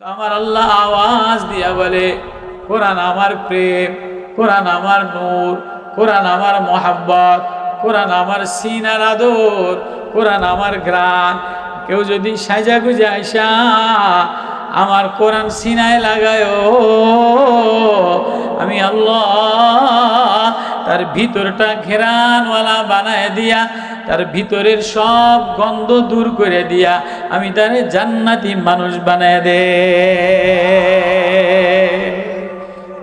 আমার আল্লাহ আওয়াজ দিয়া বলে, কোরআন আমার প্রেম, কোরআন আমার নূর, কোরআন আমার মোহাব্বত, কোরআন আমার সিনার আদর, কোরআন আমার গ্রাণ। কেউ যদি সাজা গুজে আইসা আমার কোরআন সিনায় লাগায়, আমি আল্লাহ তার ভিতরটা ঘেরানওয়ালা বানায় দিয়া, তার ভিতরের সব গন্ধ দূর করে দিয়া আমি তারে জান্নাতি মানুষ বানায় দে।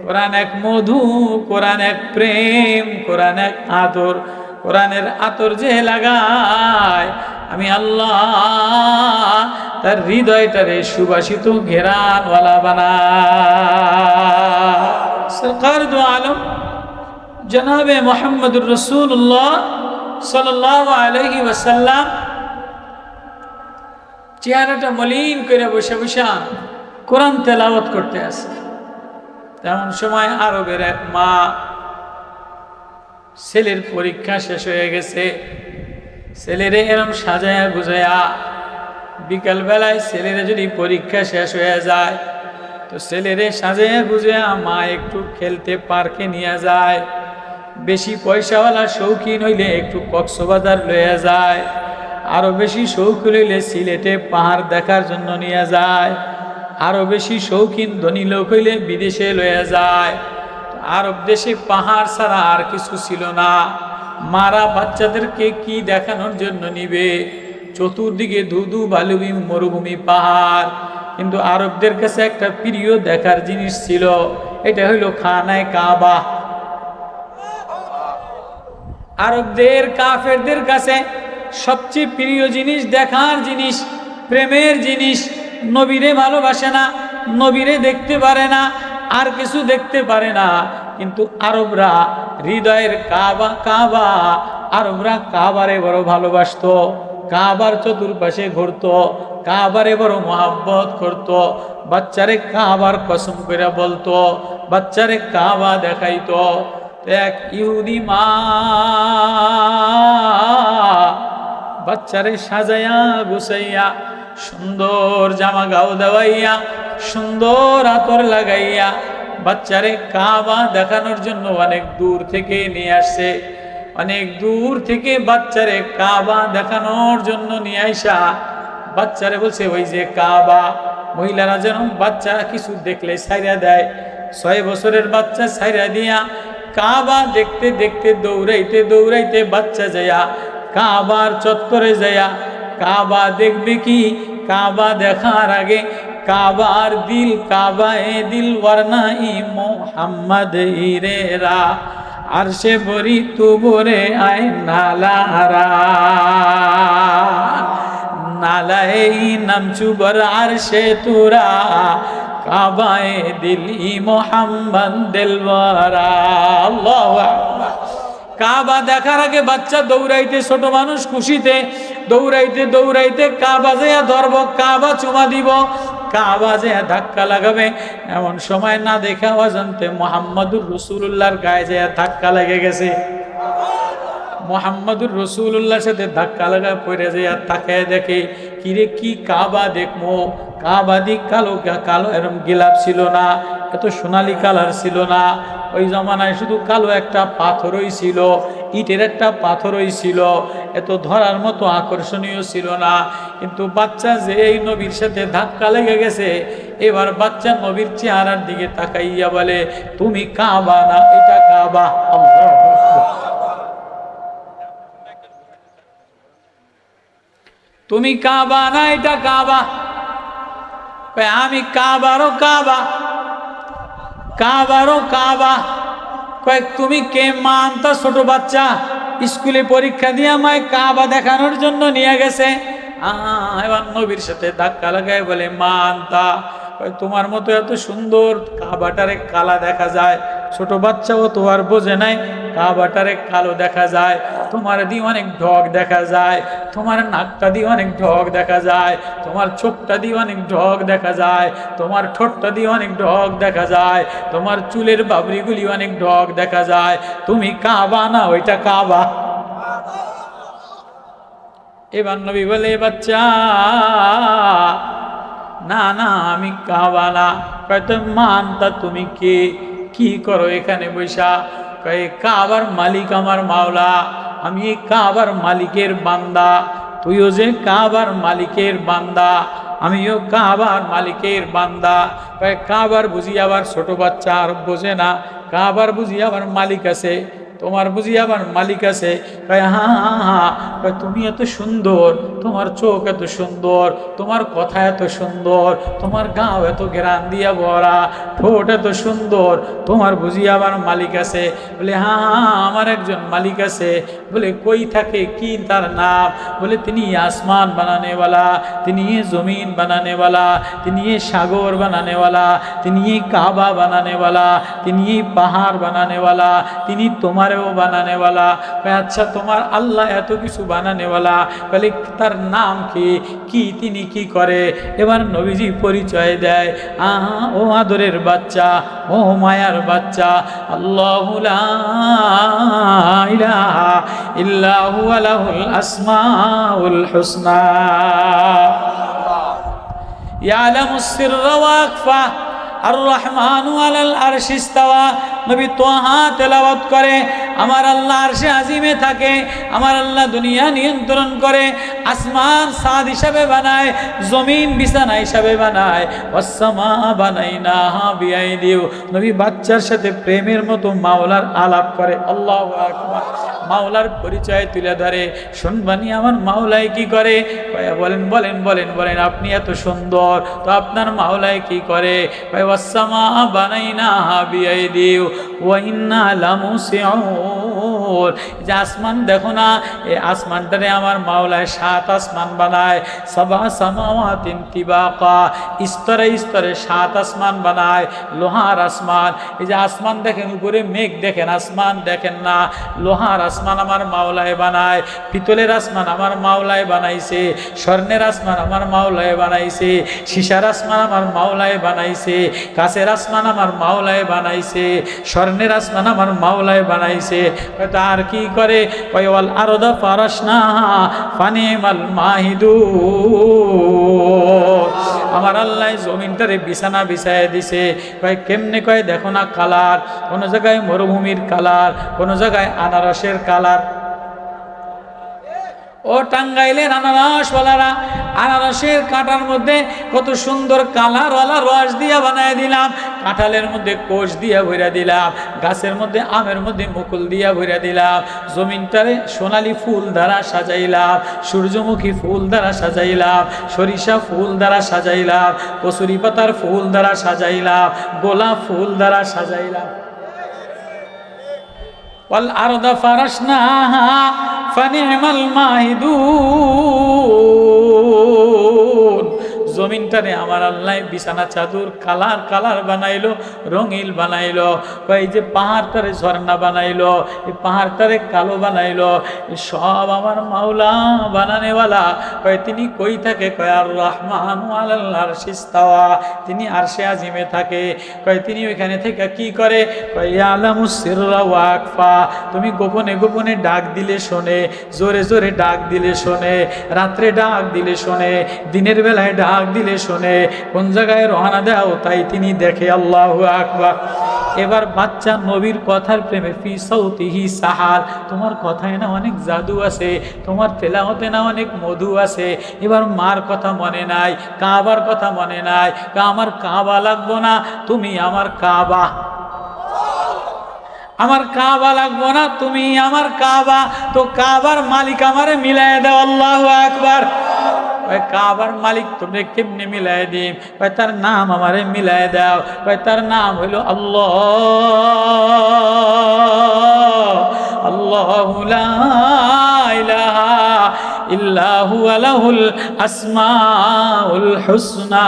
কোরআন এক মধু, কোরআন এক প্রেম, কোরআন এক আদর। কোরআনের আতর যে লাগায় আমি আল্লাহ তার হৃদয়টারে সুবাসিত ঘেরানওয়ালা বানায়। সরকার দু আলম জনাবে মোহাম্মদুর রসুল্লাহ সাল্লাল্লাহু আলাইহি ওয়াসাল্লাম চেহারাটা মলিন করে বসে বসে কোরআন তেলাওয়াত করতে আসে। তেমন সময় আরবের এক মা, ছেলের পরীক্ষা শেষ হয়ে গেছে, ছেলেরে এরম সাজায়া গুজায়া, বিকালবেলায় ছেলেরে যদি পরীক্ষা শেষ হয়ে যায় তো ছেলেরে সাজায়া গুজায়া মা একটু খেলতে পার্কে নিয়ে যায়। বেশি পয়সাওয়ালা শৌখিন হইলে একটু কক্সবাজার লইয়া যায়, আরো বেশি শৌখিন হইলে সিলেটে পাহাড় দেখার জন্য নিয়ে যায়, আরো বেশি শৌখিন ধনী লোক হইলে বিদেশে লইয়া যায়। আরব দেশে পাহাড় ছাড়া আর কিছু ছিল না। মারা বাচ্চাদেরকে কি দেখানোর জন্য নিবে? চতুর্দিকে ধুধু বালুভূমি, মরুভূমি, পাহাড়। কিন্তু আরবদের কাছে একটা প্রিয় দেখার জিনিস ছিল, এটা হইল খানায়ে কাবা। আরবদের কাফেরদের কাছে সবচেয়ে প্রিয় জিনিস, দেখার জিনিস, প্রেমের জিনিস। নবীরে ভালোবাসে না, নবীরে দেখতে পারে না, আর কিছু দেখতে পারে না। কিন্তু আরবরা হৃদয়ের কাবা, কাবা, আরবরা কাবারে বড় ভালোবাসতো, কাবার চতুর্পাশে ঘুরতো, কাবারে বড় মহাব্বত করতো। বাচ্চারে কাবার কসম করে বলতো, বাচ্চারে কাবা দেখাইতো। এক ইহুদি মা বাচ্চারে সাজাইয়া গুছাইয়া, সুন্দর জামা গাও দেওয়াইয়া, সুন্দর আতর লাগাইয়া বাচ্চারে কাবা দেখানোর জন্য অনেক দূর থেকে নিয়ে আসছে। অনেক দূর থেকে বাচ্চারে কাবা দেখানোর জন্য নিয়ে আইসা বাচ্চারে বলছে, ওই যে কাবা। মহিলারা যেন বাচ্চা কিছু দেখলে ছাইরা দেয়, 6 বছরের বাচ্চা ছাইরা দিয়া কাবা দেখতে দেখতে দৌড়াইতে দৌড়াইতে বাচ্চা যায়া কাবার চত্বরে যায়া কাবা দেখবে কি? কাবা দেখার আগে কাবার দিল, কাবায়ে দিল ওয়ারনাই মোহাম্মদ ইরেরা আরশে বরি তুবরে আয় নালারা নালায়ে নামচুবর আরশে তুরা কাবায়ে দিল ই মোহাম্মদ দিলওয়ারা। আল্লাহু আকবার। কাবা দেখার আগে বাচ্চা দৌড়াইতে, ছোট মানুষ খুশিতে দৌড়াইতে দৌড়াইতে কাবা যেয়া ধরব, কাবা চুমা দিব, কাবা যেয়া ধাক্কা লাগাবে। এমন সময় না দেখা অজান্তে মুহাম্মদুর রাসূলুল্লাহর গায়ে যেয়া ধাক্কা লেগে গেছে। মুহাম্মদুর রাসূলুল্লাহর সাথে ধাক্কা লাগা পড়ে যেয়া তাকায় দেখে, কিরে কি কাবা দেখমো? কাবা দিক কালো কালো, এরম গিলাপ ছিল না, এত সোনালি কালার ছিল না। ওই জমানায় শুধু কালো একটা পাথরই ছিল, ইটের একটা পাথরই ছিল, এত ধরার মতো আকর্ষণীয় ছিল না। কিন্তু বাচ্চা যে এই নবীর সাথে ধাক্কা লেগে গেছে, এবার বাচ্চা নবীর চেহারার দিকে তাকাইয়া বলে, তুমি কাবা না, এটা কাবা। আল্লাহু আকবার। তুমি কাবা না, এটা কাবা। আমি কাবারও কাবা, কাবারও কাবা। কয়েক তুমি কে মানতা? ছোট বাচ্চা স্কুলে পরীক্ষা দিয়ে আমায় কাবা দেখানোর জন্য নিয়ে গেছে। এবার নবীর সাথে ধাক্কা লাগায় বলে, মানতা? তোমার মতো এত সুন্দর কাবাটারে কালা দেখা যায়, ছোট বাচ্চাও তো আর বোঝে নাই কাবাটারে কালো দেখা যায়। তোমার দিয়ে অনেক ঢক দেখা যায়, তোমার নাকটা দিয়ে অনেক ঢক দেখা যায়, তোমার চোখটা দিয়ে অনেক ঢক দেখা যায়, তোমার ঠোঁটটা দিয়ে অনেক ঢক দেখা যায়, তোমার চুলের বাবরিগুলি অনেক ঢক দেখা যায়। তুমি কাবা না, ওইটা কাবা। এবার নবী বলে, বাচ্চা না না আমি কাবা না। কয় তো মানতা তুমি কে, কি করো এখানে বৈশা? কয় কাবার মালিক আমার মাওলা, আমি এই কাবার মালিকের বান্দা। তুইও যে কাবার মালিকের বান্দা, আমিও কাবার মালিকের বান্দা। কয় কাবার বুঝি আবার ছোট বাচ্চা আর বোঝে না? কাবার বুঝি আবার মালিক আছে, তোমার বুঝি আবার মালিক আছে? কয় হ্যাঁ হ্যাঁ হ্যাঁ। কয় তুমি এত সুন্দর, তোমার চোখ এত সুন্দর, তোমার কথা এত সুন্দর, তোমার গাও এত ঘেরান দিয়া ভরা, ঠোঁট এত সুন্দর, তোমার বুঝি আবার মালিক আছে? বলে হ্যাঁ হ্যাঁ আমার একজন মালিক আছে। বলে কই থাকে, কি তার নাম? বলে তিনি আসমান বানানেওয়ালা, তিনি জমিন বানানেওয়ালা, তিনি সাগর বানানেওয়ালা, তিনি কাবা বানানেওয়ালা, তিনি পাহাড় বানানেওয়ালা, তিনি তোমারেও বানানেওয়ালা। আচ্ছা তোমার আল্লাহ এত কিছু বানানেওয়ালা, বলে তার নাম কি, কি তিনি কি করে? এবার নবীজি পরিচয় দেয়, ও আদরের বাচ্চা, ও মায়ার বাচ্চা, আল্লাহু লা ইলাহা ইল্লা হুয়া লাহুল আসমাউল হুসনা ইয়ালামুস সিররা ওয়া আখফা আর রহমানু আলাল আরশি ইস্তাওয়া। নবী তোহা তেলাওয়াত করে, আমার আল্লাহ আরশে আজিমে থাকে, আমার আল্লাহ দুনিয়া নিয়ন্ত্রণ করে, আসমান সাদ হিসাবে বানায়, জমিন বিছানা হিসাবে বানায়, ওয়াসসামা বানাইনাহা বিআইদিউ। নবী বাচ্চার সাথে প্রেমের মতো মাওলার আলাপ করে। আল্লাহু আকবার। মাওলার পরিচয় তুলে ধরে। শুনবানি আমার মাওলাই কি করে? বলেন বলেন বলেন বলেন, আপনি এত সুন্দর, তো আপনার মাওলাই কি করে? ওয়াসসামা বানাইনাহা বিআইদিউ ওয়া ইন্না লামুসিউন। যে আসমান দেখো না, এই আসমানটারে আমার মাওলায় 7 আসমান বানায়, সাবা সামাওয়াতিন তিবাকা, স্তরে স্তরে 7 আসমান বানায়, লোহার আসমান। এই যে আসমান দেখেন, উপরে মেঘ দেখেন, আসমান দেখেন না, লোহার আসমান আমার মাওলায় বানায়, পিতলের আসমান আমার মাওলায় বানাইছে, স্বর্ণের আসমান আমার মাওলায় বানাইছে, সীসার আসমান আমার মাওলায় বানাইছে, কাছের আসমান আমার মাওলায় বানাইছে, স্বর্ণের আসমান আমার মাওলায় বানাইছে। আর কি করে? ওয়াল আরদা ফারাশনাহা ফানিমাল মাহিদুন। আমার আল্লাহ জমিনটারে বিছানা বিছায় দিছে। কয় কেমনে? কয় দেখো না কালার, কোন জায়গায় মরুভূমির কালার, কোন জায়গায় আনারসের কালার। ও টাঙ্গাইলের আনারসওয়ালারা, আনারসের কাঁটার মধ্যে কত সুন্দর কালারওয়ালা রস দিয়া বানায় দিলাম, কাঁঠালের মধ্যে কোষ দিয়া ভরে দিলাম, গাছের মধ্যে আমের মধ্যে মুকুল দিয়া ভরে দিলাম, জমিনটারে সোনালি ফুল দ্বারা সাজাইলাম, সূর্যমুখী ফুল দ্বারা সাজাইলাম, সরিষা ফুল দ্বারা সাজাইলাম, কচুরি পাতার ফুল দ্বারা সাজাইলাম, গোলাপ ফুল দ্বারা সাজাইলাম। ওয়াল আরদা ফারাশনাহা ফানিমাল মাহিদুন। জমিনটারে আমার আল্লাহ বিছানা চাদর কালার কালার বানাইলো, রঙিল বানাইলো। এই যে পাহাড়টারে ঝর্ণা বানাইলো, এই পাহাড়টারে কালো বানাইলো, সব আমার মাওলা বানানেওয়ালা। কয় তিনি কই থাকে? কয় আর রহমানু আলাল আরশি ইস্তাওয়া, তিনি আরশে আজিমে থাকে। কয় তিনি ওইখানে থেকে কি করে? কয় ইয়ালামুস সিররা ওয়া আখফা। তুমি গোপনে গোপনে ডাক দিলে শোনে, জোরে জোরে ডাক দিলে শোনে, রাত্রে ডাক দিলে শোনে, দিনের বেলায় ডাক দিলে শোনে, কোন জায়গায় রওনা দাও তাই তিনি দেখে। আল্লাহু আকবার। এবার বাচ্চা নবীর কথার প্রেমে, ফি সাউতিহি সাহার, তোমার কথায় না অনেক জাদু আছে, তোমার তেলাওয়াতে না অনেক মধু আছে। এবার মার কথা মনে নাই, কাবার কথা মনে নাই, আমার কাবা লাগবো না, তুমি আমার কাবা। আমার কাবা লাগবো না, তুমি আমার কাবা। তো কাবার মালিক আমারে মিলাই দাও। আল্লাহু আকবার। কাবার মালিক তুমি কেমনে মিলাই দিম? তার নাম আমারে মিলাই দাও। তার নাম হইল আল্লাহ। আল্লাহু লা ইলাহা ইল্লা হুয়া লাহুল আসমাউল হুসনা।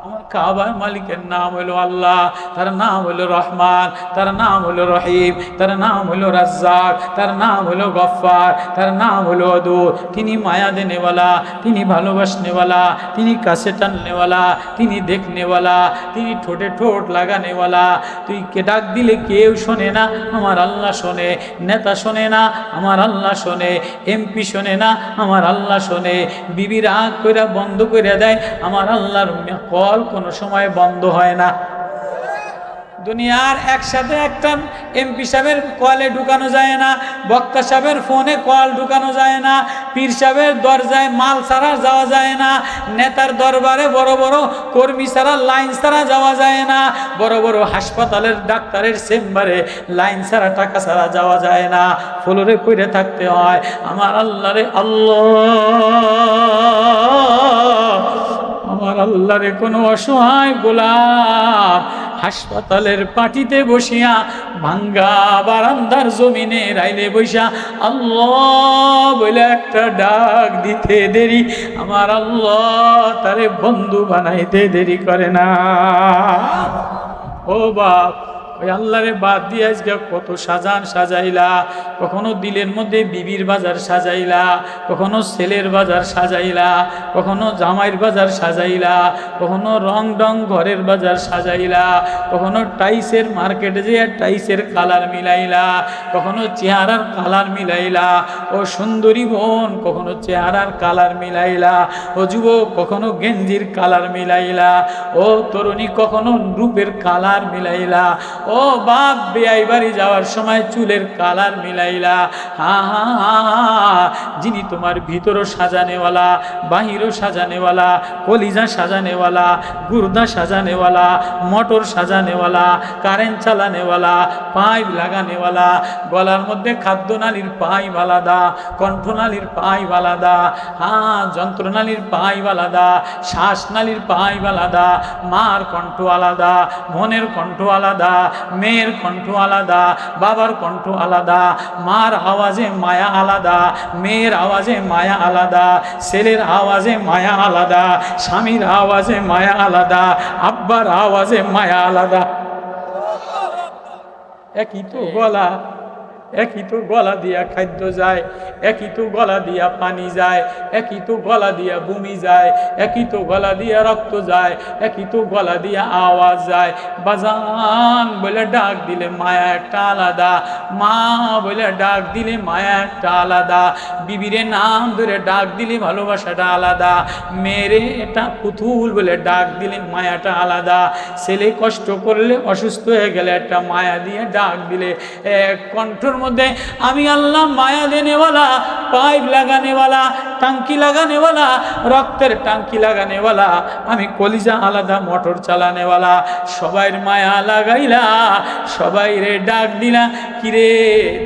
আমার কাবার মালিকের নাম হলো আল্লাহ, তার নাম হলো রহমান, তার নাম হলো রহিম, তার নাম হলো রাজ্জাক, তার নাম হলো গফফার, তার নাম হলো অদূর। তিনি মায়া দেনেওয়ালা, তিনি ভালোবাসনেওয়ালা, তিনি কাছে টাননেওয়ালা, তিনি দেখনেওয়ালা, তিনি ঠোঁটে ঠোঁট লাগানেওয়ালা। তুই কে ডাক দিলে কেউ শোনে না, আমার আল্লাহ শোনে। নেতা শোনে না, আমার আল্লাহ শোনে। এমপি শোনে না, আমার আল্লাহ শোনে। বিবি রাগ কইরা বন্ধ করে দেয়, আমার আল্লাহর কল কোনো সময় বন্ধ হয় না। দুনিয়ার একসাথে একটা এমপি সাহেবের কলে ঢুকানো যায় না, বক্তা সাহেবের ফোনে কল ঢুকানো যায় না, পীর সাহেবের দরজায় মাল ছাড়া যাওয়া যায় না, নেতার দরবারে বড় বড় কর্মী ছাড়া লাইন ছাড়া যাওয়া যায় না, বড় বড় হাসপাতালের ডাক্তারের চেম্বারে লাইন ছাড়া টাকা ছাড়া যাওয়া যায় না, ফ্লোরে পড়ে থাকতে হয়। আমার আল্লাহরে আমার আল্লাহরে কোনো অসহায় গোলাম হাসপাতালের পাটিতে বসিয়া ভাঙ্গা বারান্দার জমিনে রাইলে বৈশা আল্লাহ বলে একটা ডাক দিতে দেরি, আমার আল্লাহ তারে বন্ধু বানাইতে দেরি করে না। ও বাপ, ওই আল্লাহরে বাদ দিয়ে আজকে কত সাজান সাজাইলা। কখনো দিলের মধ্যে বিবির বাজার সাজাইলা, কখনো ছেলের বাজার সাজাইলা, কখনো জামাইয়ের বাজার সাজাইলা, কখনো রং ডং ঘরের বাজার সাজাইলা, কখনো টাইসের মার্কেটে যেয়ে টাইসের কালার মিলাইলা, কখনো চেহারার কালার মিলাইলা। ও সুন্দরী বোন, কখনো চেহারার কালার মিলাইলা। ও যুবক, কখনো গেঞ্জির কালার মিলাইলা। ও তরুণী, কখনো রূপের কালার মিলাইলা। ও বাপ, বিয়াই বাড়ি যাওয়ার সময় চুলের কালার মিলাইলা। হা হা হা, যিনি তোমার ভিতরও সাজানেওয়ালা, বাহিরও সাজানেওয়ালা, কলিজা সাজানেওয়ালা, গুর্দা সাজানেওয়ালা, মোটর সাজানেওয়ালা, কারেন্ট চালানেওয়ালা, পাইপ লাগানেওয়ালা। গলার মধ্যে খাদ্যনালীর পাইপ আলাদা, কণ্ঠনালীর পাইপ আলাদা, যন্ত্রনালীর পাইপ আলাদা, শ্বাসনালীর পাইপ আলাদা, মার কণ্ঠ আলাদা, মনের কণ্ঠ আলাদা, মেয়ের কণ্ঠ আলাদা, বাবার কণ্ঠ আলাদা, মার আওয়াজে মায়া আলাদা, মেয়ের আওয়াজে মায়া আলাদা, ছেলের আওয়াজে মায়া আলাদা, স্বামীর আওয়াজে মায়া আলাদা, আব্বার আওয়াজে মায়া আলাদা। একই তো গলা, একই তো গলা দিয়া খাদ্য যায়, একই তো গলা দিয়া পানি যায়, একই তো গলা দিয়া বমি যায়, একই তো গলা দিয়া রক্ত যায়, একই তো গলা দিয়া আওয়াজ যায়। বাজান বলে ডাক দিলে মায়া একটা আলাদা, মা বলে ডাক দিলে মায়া একটা আলাদা, বিবিরে নাম ধরে ডাক দিলে ভালোবাসাটা আলাদা, মেয়েরে এটা পুতুল বলে ডাক দিলে মায়াটা আলাদা, ছেলে কষ্ট করলে অসুস্থ হয়ে গেলে একটা মায়া দিয়ে ডাক দিলে এক কণ্ঠর মধ্যে আমি আল্লাহ মায়া দেনেওয়ালা, পাইপ লাগানেওয়ালা, টাঙ্কি লাগানেওয়ালা, রক্তের টাঙ্কি লাগানেওয়ালা, আমি কলিজা আলাদা, মোটর চালানেওয়ালা। সবাইর মায়া লাগাইলা, সবাই রে ডাক দিলা, কিরে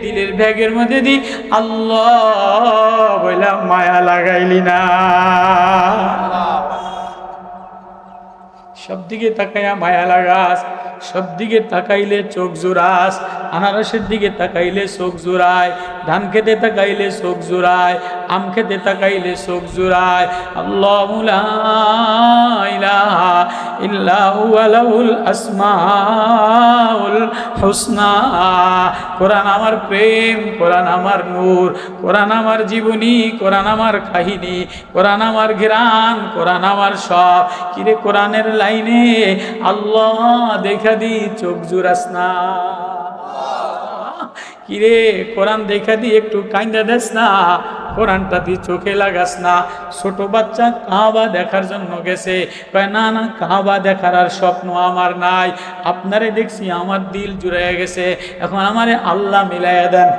দিলের ব্যাগের মধ্যে দি আল্লাহ বইলা মায়া লাগাইলি না। সব দিকে তাকাইয়া মায়া লাগাস, সব দিকে তাকাইলে চোখ জোড়াস, আনারসের দিকে তাকাইলে চোখ জোড়ায়, ধান খেতে তাকাইলে চোখ জোড়ায়, আম খেতে তাকাইলে চোখ জোড়ায়। আল্লাহু লা ইলাহা ইল্লা হুয়াল আসমাউল হুসনা। কোরআন আমার প্রেম, কোরআন আমার নূর, কোরআন আমার জীবনী, কোরআন আমার কাহিনী, কোরআন আমার ঘ্রাণ, কোরআন আমার সব। কিরে কোরআনের লাইনে আল্লাহ দেখা দি চোখ জুড়াস না? কিরে কোরআন দেখা দি একটু কাইন্দা দেস না? কোরআনটা দিয়ে চোখে লাগাস না? ছোট বাচ্চা কাবা দেখার জন্য গেছে, কয় না না কাবা দেখার আর স্বপ্ন আমার নাই, আপনারে দেখছি আমার দিল জুড়াইয়া গেছে, এখন আমারে আল্লাহ মিলাইয়া দেন,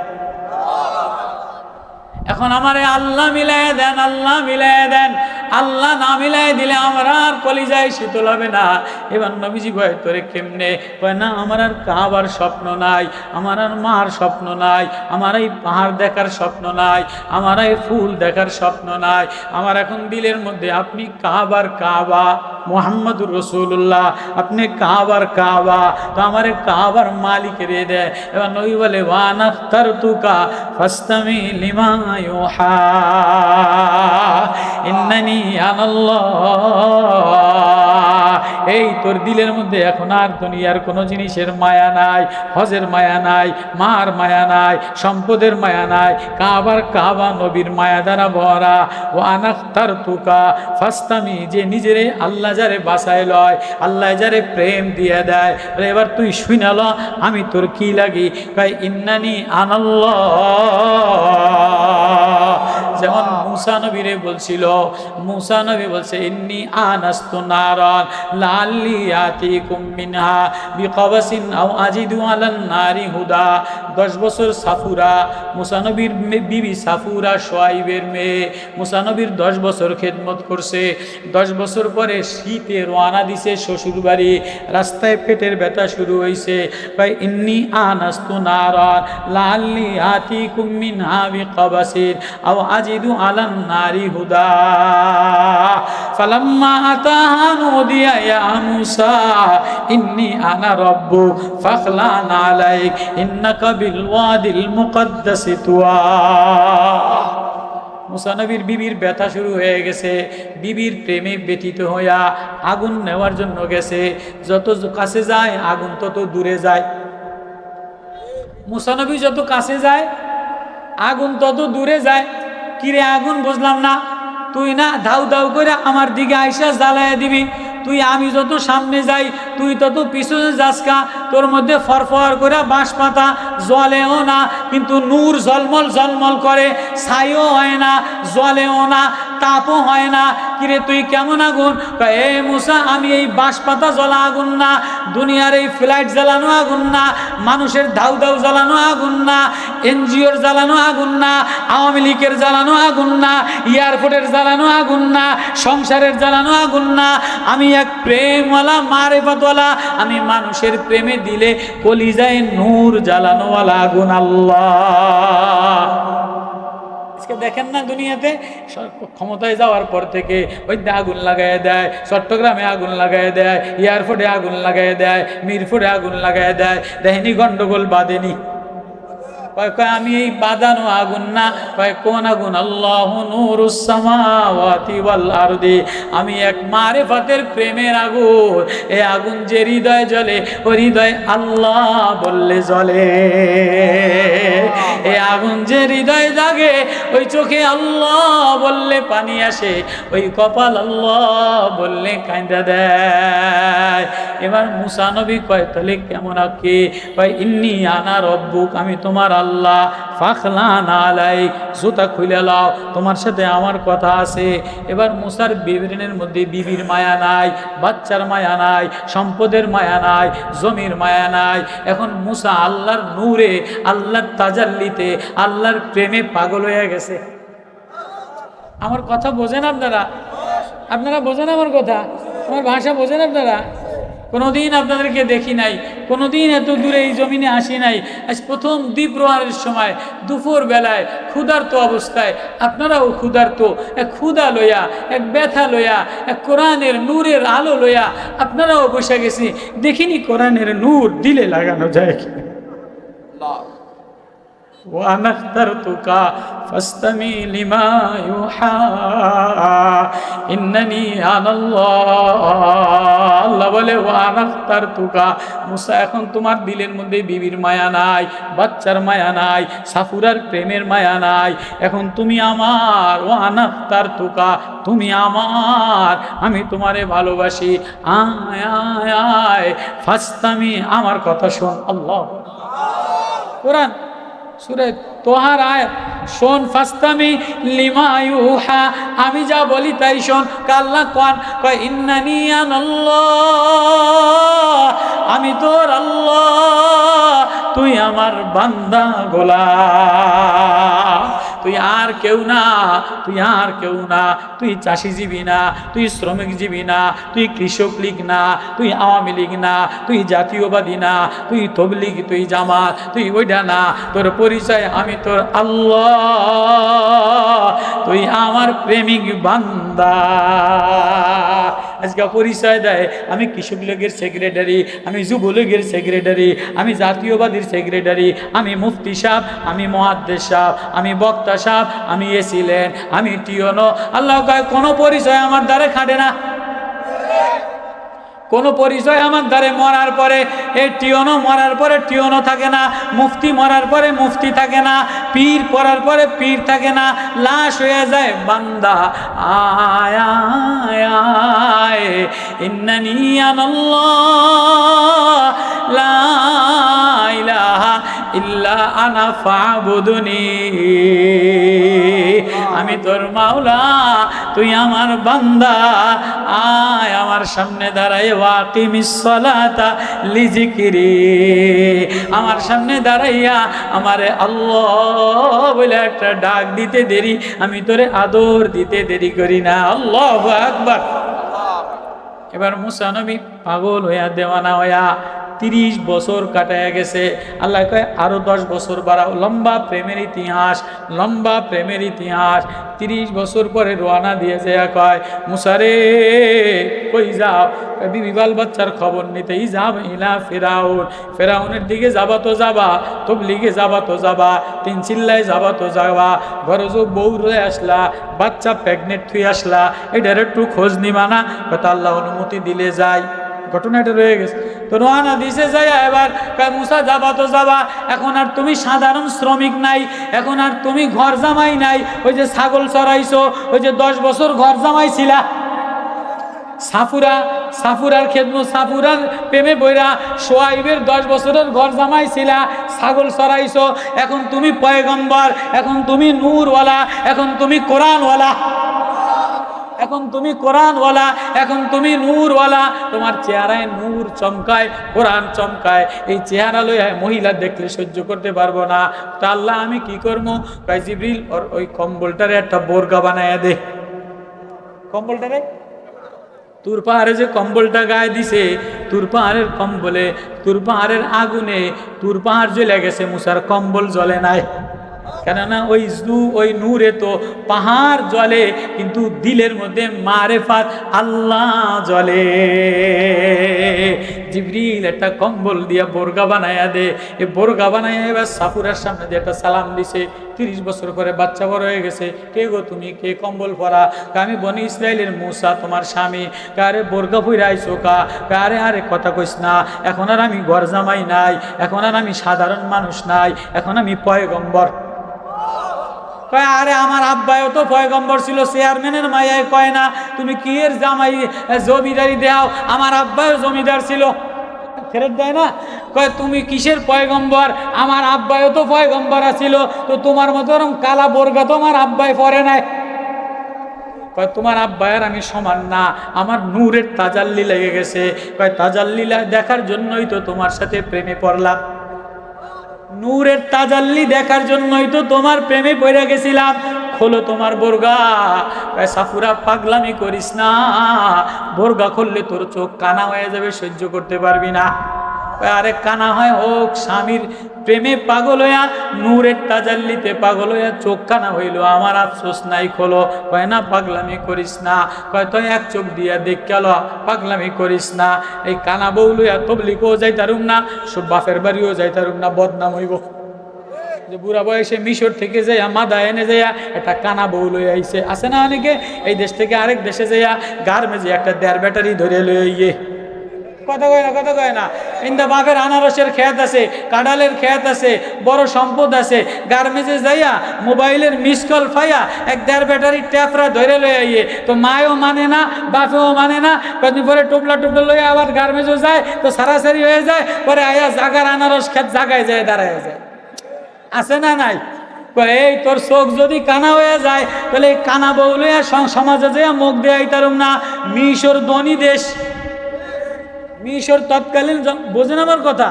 এখন আমারে আল্লাহ মিলাইয়া দেন, আল্লাহ মিলাইয়া দেন। আল্লাহ না মিলাই দিলে আমার আর কলিজায় শীতল হবে না। এবার নবীজি কয় তোরে কেমনে? কয় না আমার আর কাবার স্বপ্ন নাই, আমার আর মার স্বপ্ন নাই, আমার এই পাহাড় দেখার স্বপ্ন নাই, আমার এই ফুল দেখার স্বপ্ন নাই, আমার এখন দিলের মধ্যে আপনি কাবার কাবা, মুহাম্মদুর রাসূলুল্লাহ, আপনি কাবার কাবা, তো আমার কাবার মালিক রে দেয়। এবার নবী বলে ওয়ানা আখতারতুকা ফাসতামি লিমা ইউহা ইন্নানি আনাল্লাহ এই তোর দিলের মধ্যে এখন আর দুনিয়ার কোনো জিনিসের মায়া নাই, হজের মায়া নাই, মার মায়া নাই, সম্পদের মায়া নাই, কাবা নবীর মায়া দ্বারা ভরা। ও আনাখতার তুকা ফাস্তামি, যে নিজেরে আল্লাহ যারে বাসায় লয়, আল্লাহ যারে প্রেম দিয়ে দেয়, এবার তুই শুনাল আমি তোর কি লাগি? কয় ইন্নানি আনাল্লাহ। যেমন মুসা নবীরে বলছিল, মুসা নবী বলছে ইন্নি আনাস্তু নারান লাল্লি আতিকুম মিনহা বিকবাসিন আও আজিদু আলান নারি হুদা। 10 বছর সাফুরা, মুসা নবীর বিবি সাফুরা শোয়াইবের মেয়ে, মুসা নবীর 10 বছর খেদমত করছে। 10 বছর পরে শীতে রওনা দিছে শ্বশুর বাড়ি, রাস্তায় পেটের ব্যথা শুরু হয়েছে। ভাই ইন্নি আনাস্তু নারান লাল্লি আতিকুম মিনহা বিকবাসিন আও আজিদু আলান নারি হুদা। ফালাম্মা আতাহা নুদিয়া ইয়া মুসা ইন্নি আনা রাব্বুক ফাখলান আলাইক ইন্নাকা বিল ওয়াদিল মুকদ্দাসি তুয়া। মুসা নবীর বিবির ব্যথা শুরু হয়ে গেছে, বিবির প্রেমে ব্যথিত হইয়া আগুন নেওয়ার জন্য গেছে। যত কাছে যায় আগুন তত দূরে যায়। মুসা নবী যত কাছে যায় আগুন তত দূরে যায়। কিরে আগুন বুঝলাম না, তুই না ধাউ ধাউ করে আমার দিকে আইসা জ্বালাইয়া দিবি, তুই আমি যত সামনে যাই তুই তত পিছনে যাসকা। তোর মধ্যে ফরফর করে বাঁশ পাতা জ্বলেও না, কিন্তু নূর ঝলমল ঝলমল করে, ছাইও হয় না, জ্বলেও না, তাপও হয় না। কিরে তুই কেমন আগুন? এ মুসা আমি এই বাঁশ পাতা জ্বলা আগুন না, দুনিয়ার এই ফ্লাইট জ্বালানো আগুন না, মানুষের ধাউ ধাউ জ্বালানো আগুন না, এনজিওর জ্বালানো আগুন না, আওয়ামী লীগের জ্বালানো আগুন না, এয়ারপোর্টের জ্বালানো আগুন না, সংসারের জ্বালানো আগুন না। আমি এক প্রেমওয়ালা মারেফতওয়ালা, আমি মানুষের প্রেমে দিলে কলিজায় নূর জ্বালানোওয়ালা আগুন আল্লাহ। দেখেন না দুনিয়াতে ক্ষমতায় যাওয়ার পর থেকে ওই আগুন লাগাই দেয়, চট্টগ্রামে আগুন লাগাই দেয়, এয়ারপোর্টে আগুন লাগাই দেয়, মিরপুরে আগুন লাগাই দেয়, দেয়নি গন্ডগোল বাঁধেনি। আমি এই বাঁধানো আগুন না, কোন আগুন? আল্লাহু নূরুস সামাওয়াতি ওয়াল আরদি। আমি এক মারেফাতের প্রেমের আগুন। এই আগুন যে হৃদয় জ্বলে, ও হৃদয় আল্লাহ বললে জ্বলে। এই আগুন যে হৃদয় জাগে, ওই চোখে আল্লাহ বললে পানি আসে, ওই কপাল আল্লাহ বললে কাঁদা দেয়। এবার মুসা নবী কয় তাহলে কেমন আঁকে? ইন্নি আনা রব্বুক, আমি তোমার আল্লাহ। ফাখলান আলাইক, জুতা খুলে লাও, তোমার সাথে আমার কথা আছে। এবার মুসার বিবরণের মধ্যে বিবির মায়া নাই, বাচ্চার মায়া নাই, সম্পদের মায়া নাই, জমির মায়া নাই। এখন মুসা আল্লাহর নূরে, আল্লাহর তাজাল্লিতে, আল্লাহর প্রেমে পাগল হয়ে গেছে। আমার কথা বোঝেন আপনারা? আপনারা বোঝেন আমার কথা? আমার ভাষা বোঝেন আপনারা? কোনোদিন আপনাদেরকে দেখি নাই, কোনোদিন এত দূরে এই জমিনে আসি নাই। আজ প্রথম দ্বীপ্রহারের সময় দুপুর বেলায় ক্ষুধার্ত অবস্থায়, আপনারাও ক্ষুধার্ত, এক ক্ষুধা লইয়া, এক ব্যথা লইয়া, এক কোরআনের নূরের আলো লইয়া আপনারাও বসে গেছি। দেখিনি কোরআনের নূর দিলে লাগানো যায় কি? وأنا اخترتك فاستمع لما يوحى إنني أنا الله। আল্লাহ বলে ওয়ানা اخترتك, মুসা এখন তোমার দিলের মধ্যে বিবির মায়া নাই, বাচ্চার মায়া নাই, সাফুরার প্রেমের মায়া নাই। এখন তুমি আমার, ওয়ানা اخترتك, তুমি আমার, আমি তোমারে ভালোবাসি। আয় আয় আয় ফাস্তামি, আমার কথা শোন। আল্লাহ কোরআন সূরা তোহার আয়াত শোন। ফাস্তামি লিমা ইউহা, আমি যা বলি তাই শোন। আল্লাহ কোন কয় ইন্নানি আনাল্লাহ, আমি তোর আল্লাহ, তুই আমার বান্দা গোলাম। তুই আর কেউ না, তুই আর কেউ না। তুই চাষিজীবী না, তুই শ্রমিকজীবী না, তুই কৃষক লীগ না, তুই আওয়ামী লীগ না, তুই জাতীয়বাদী না, তুই তবলিগ, তুই জামাত, তুই ওইটা না। তোর পরিচয় আমি তোর আল্লাহ, তুই আমার প্রেমিক বান্দা। আজকে পরিচয় দেয় আমি কৃষক লীগের সেক্রেটারি, আমি যুবলীগের সেক্রেটারি, আমি জাতীয়বাদীর সেক্রেটারি, আমি মুফতি সাহেব, আমি মুহাদ্দিস সাহেব, আমি বক্তা সাহেব, আমি এসিলেন, আমি টিওনো। আল্লাহ কয় কোনো পরিচয় আমার দ্বারা খাটে না, কোনো পরিচয় আমার দ্বারে মরার পরে এই টিয়নো মরার পরে টিয়নো থাকে না, মুফতি মরার পরে মুফতি থাকে না, পীর পড়ার পরে পীর থাকে না, লাশ হয়ে যায় বান্দা। আয় আয় আয় ইন্নানি আনাল্লাহ লা ইলাহা ইল্লা আনা ফাবুদুনি, আমি তোর মাওলা, তুই আমার বান্দা, আয় আমার সামনে দাঁড়ায়, ওয়াকিমিস সালাতা লিজিকরি, আমার সামনে দাঁড়াইয়া আমারে আল্লাহ বলে একটা ডাক দিতে দেরি, আমি তোরে আদর দিতে দেরি করি না। আল্লাহু আকবার। এবার মুসা নবী পাগল হইয়া দেওয়ানা হইয়া 30 বছর কাটাইয়া গেছে। আল্লাহ কয় আরো 10 বছর বাড়াও। লম্বা প্রেমের ইতিহাস, লম্বা প্রেমের ইতিহাস। 30 বছর পরে রওনা দিয়ে যায়, কয় মুসারে কই যাও? বিবি বাল বাচ্চার খবর নিতে। যাব ইলা ফেরাউন, ফেরাউনের দিকে যাবা তো যাবা, তবলিগে যাবা তো যাবা, 3 চিল্লায় যাবা তো যাবা, গরজ বউ রয়ে আসলা, বাচ্চা প্রেগনেন্ট হয়ে আসলা, এটার একটু খোঁজ নিবা না? কথা আল্লাহ অনুমতি দিলে যাই। ঘটনাটা রয়ে গেছে তো রওনা দিছে যায়। এবার মুসা যাবা তো যাবা, এখন আর তুমি সাধারণ শ্রমিক নাই, এখন আর তুমি ঘর জামাই নাই। ওই যে ছাগল চড়াইছো, ওই যে 10 বছর ঘর জামাই ছিলা, সাফুরার খেদমত, সাফুরার প্রেমে বইরা সোয়াইবের 10 বছরের ঘর জামাই ছিলা, ছাগল চড়াইছো, এখন তুমি পয়গম্বর, এখন তুমি নূরওয়ালা, এখন তুমি কোরআনওয়ালা, এখন তুমি কোরআনওয়ালা, এখন তুমি নূরওয়ালা, তোমার চেহারায় নূর চমকায়, কোরআন চমকায়। এই চেহারা লইয়া মহিলা দেখলে সহ্য করতে পারবো না। তা আল্লাহ আমি কি করবো? কয় জিবরিল ওর ওই কম্বলটারে একটা বোরকা বানায়া দে। কম্বলটারে তুর পাহাড়ে যে কম্বলটা গায়ে দিছে, তুর পাহাড়ের কম্বলে, তুর পাহাড়ের আগুনে তুর পাহাড় জ্বলে গেছে, মুসার কম্বল জ্বলে নাই। কেননা ওই নূরে তো পাহাড় জ্বলে, কিন্তু দিলের মধ্যে মারেফাত আল্লাহ জ্বলে। জিবরিল একটা কম্বল দিয়া বোরকা বানায়া দে। এই বোরকা বানায়া এবার সাফুরার সামনে দিয়ে একটা সালাম দিছে। 30 বছর পরে বাচ্চা বড় হয়ে গেছে। কে গো তুমি? কে কম্বল পরা? আমি বনি ইসরায়েলের মুসা, তোমার স্বামী। কারে বোরকা পইরা আইছো? কারে আরে কথা কইস না, এখন আর আমি ঘর জামাই নাই, এখন আর আমি সাধারণ মানুষ নাই, এখন আমি পয়গম্বর। কয় আরে আমার আব্বাও তো পয়গম্বর ছিল, চেয়ারম্যানের মাইয়ায়। কয় না তুমি কি এর জামাই জমিদারি দেও? আমার আব্বাও জমিদার ছিল, ফেরত দেয় না। কয় তুমি কিসের পয়গম্বর? আমার আব্বাও তো পয়গম্বর ছিল, তো তোমার মতো এরকম কালা বোরকা তো আমার আব্বাই পরে নাই। কয় তোমার আব্বাই আর আমি সমান না, আমার নূরের তাজাল্লি লেগে গেছে। কয় তাজাল্লি দেখার জন্যই তো তোমার সাথে প্রেমে পড়লাম, নূরের তাজাল্লি দেখার জন্যই তো তোমার প্রেমে পড়ে গেছিলাম। খোলো তোমার বোরগা। সাফুরা পাগলামি করিস না, বোরগা খুললে তোর চোখ কানা হয়ে যাবে, সহ্য করতে পারবি না। আরে কানা হয় হোক, স্বামীর প্রেমে পাগল হইয়া, নূরের তাজাল্লিতে পাগল হইয়া চোখ কানা হইল, আমার আফসোস নাই, খোলো। কয় না পাগলামি করিস না। কয় তুই এক চোখ দিয়া দেখ গেল, পাগলামি করিস না। এই কানা বউ লইয়া তবলিগও যাইতারুম না, সব বাপের বাড়িও যাইতারুম না, বদনাম হইব। যে বুড়া বয়সে মিশর থেকে যাইয়া মাদা এনে যাইয়া একটা কানা বউ লই আইছে, আছে না অনেকে? এই দেশ থেকে আরেক দেশে যাইয়া গার্মেজে একটা 1.5 ব্যাটারি ধরে লইয়ে, কথা কয় না, কথা কয় না। ইন্দা বাপের আনারসের খেত আছে, কাঁঠালের খেত আছে, বড় সম্পদ আছে, গার্মেজে যাইয়া মোবাইলের মিস কল পাইয়া 1.5 ব্যাটারি ট্যাপরা ধরে লই আইয়ে, তো মায়ও মানে না, বাপেও মানে না। কদিন পরে টুপলা লইয়া আবার গার্মেজও যায়, তো সারাসারি হয়ে যায়, পরে আয়া জাগার আনারস খেত জাগায় যায়, দাঁড়ায় যায়, আছে না নাই? এই তোর চোখ যদি কানা হয়ে যায়, তাহলে এই কানা বউ লইয়া সমাজে যাইয়া মুখ দিয়ে আইতারুম না। মিশর ধনী দেশ, মিশর তৎকালীন, বোঝেন আমার কথা?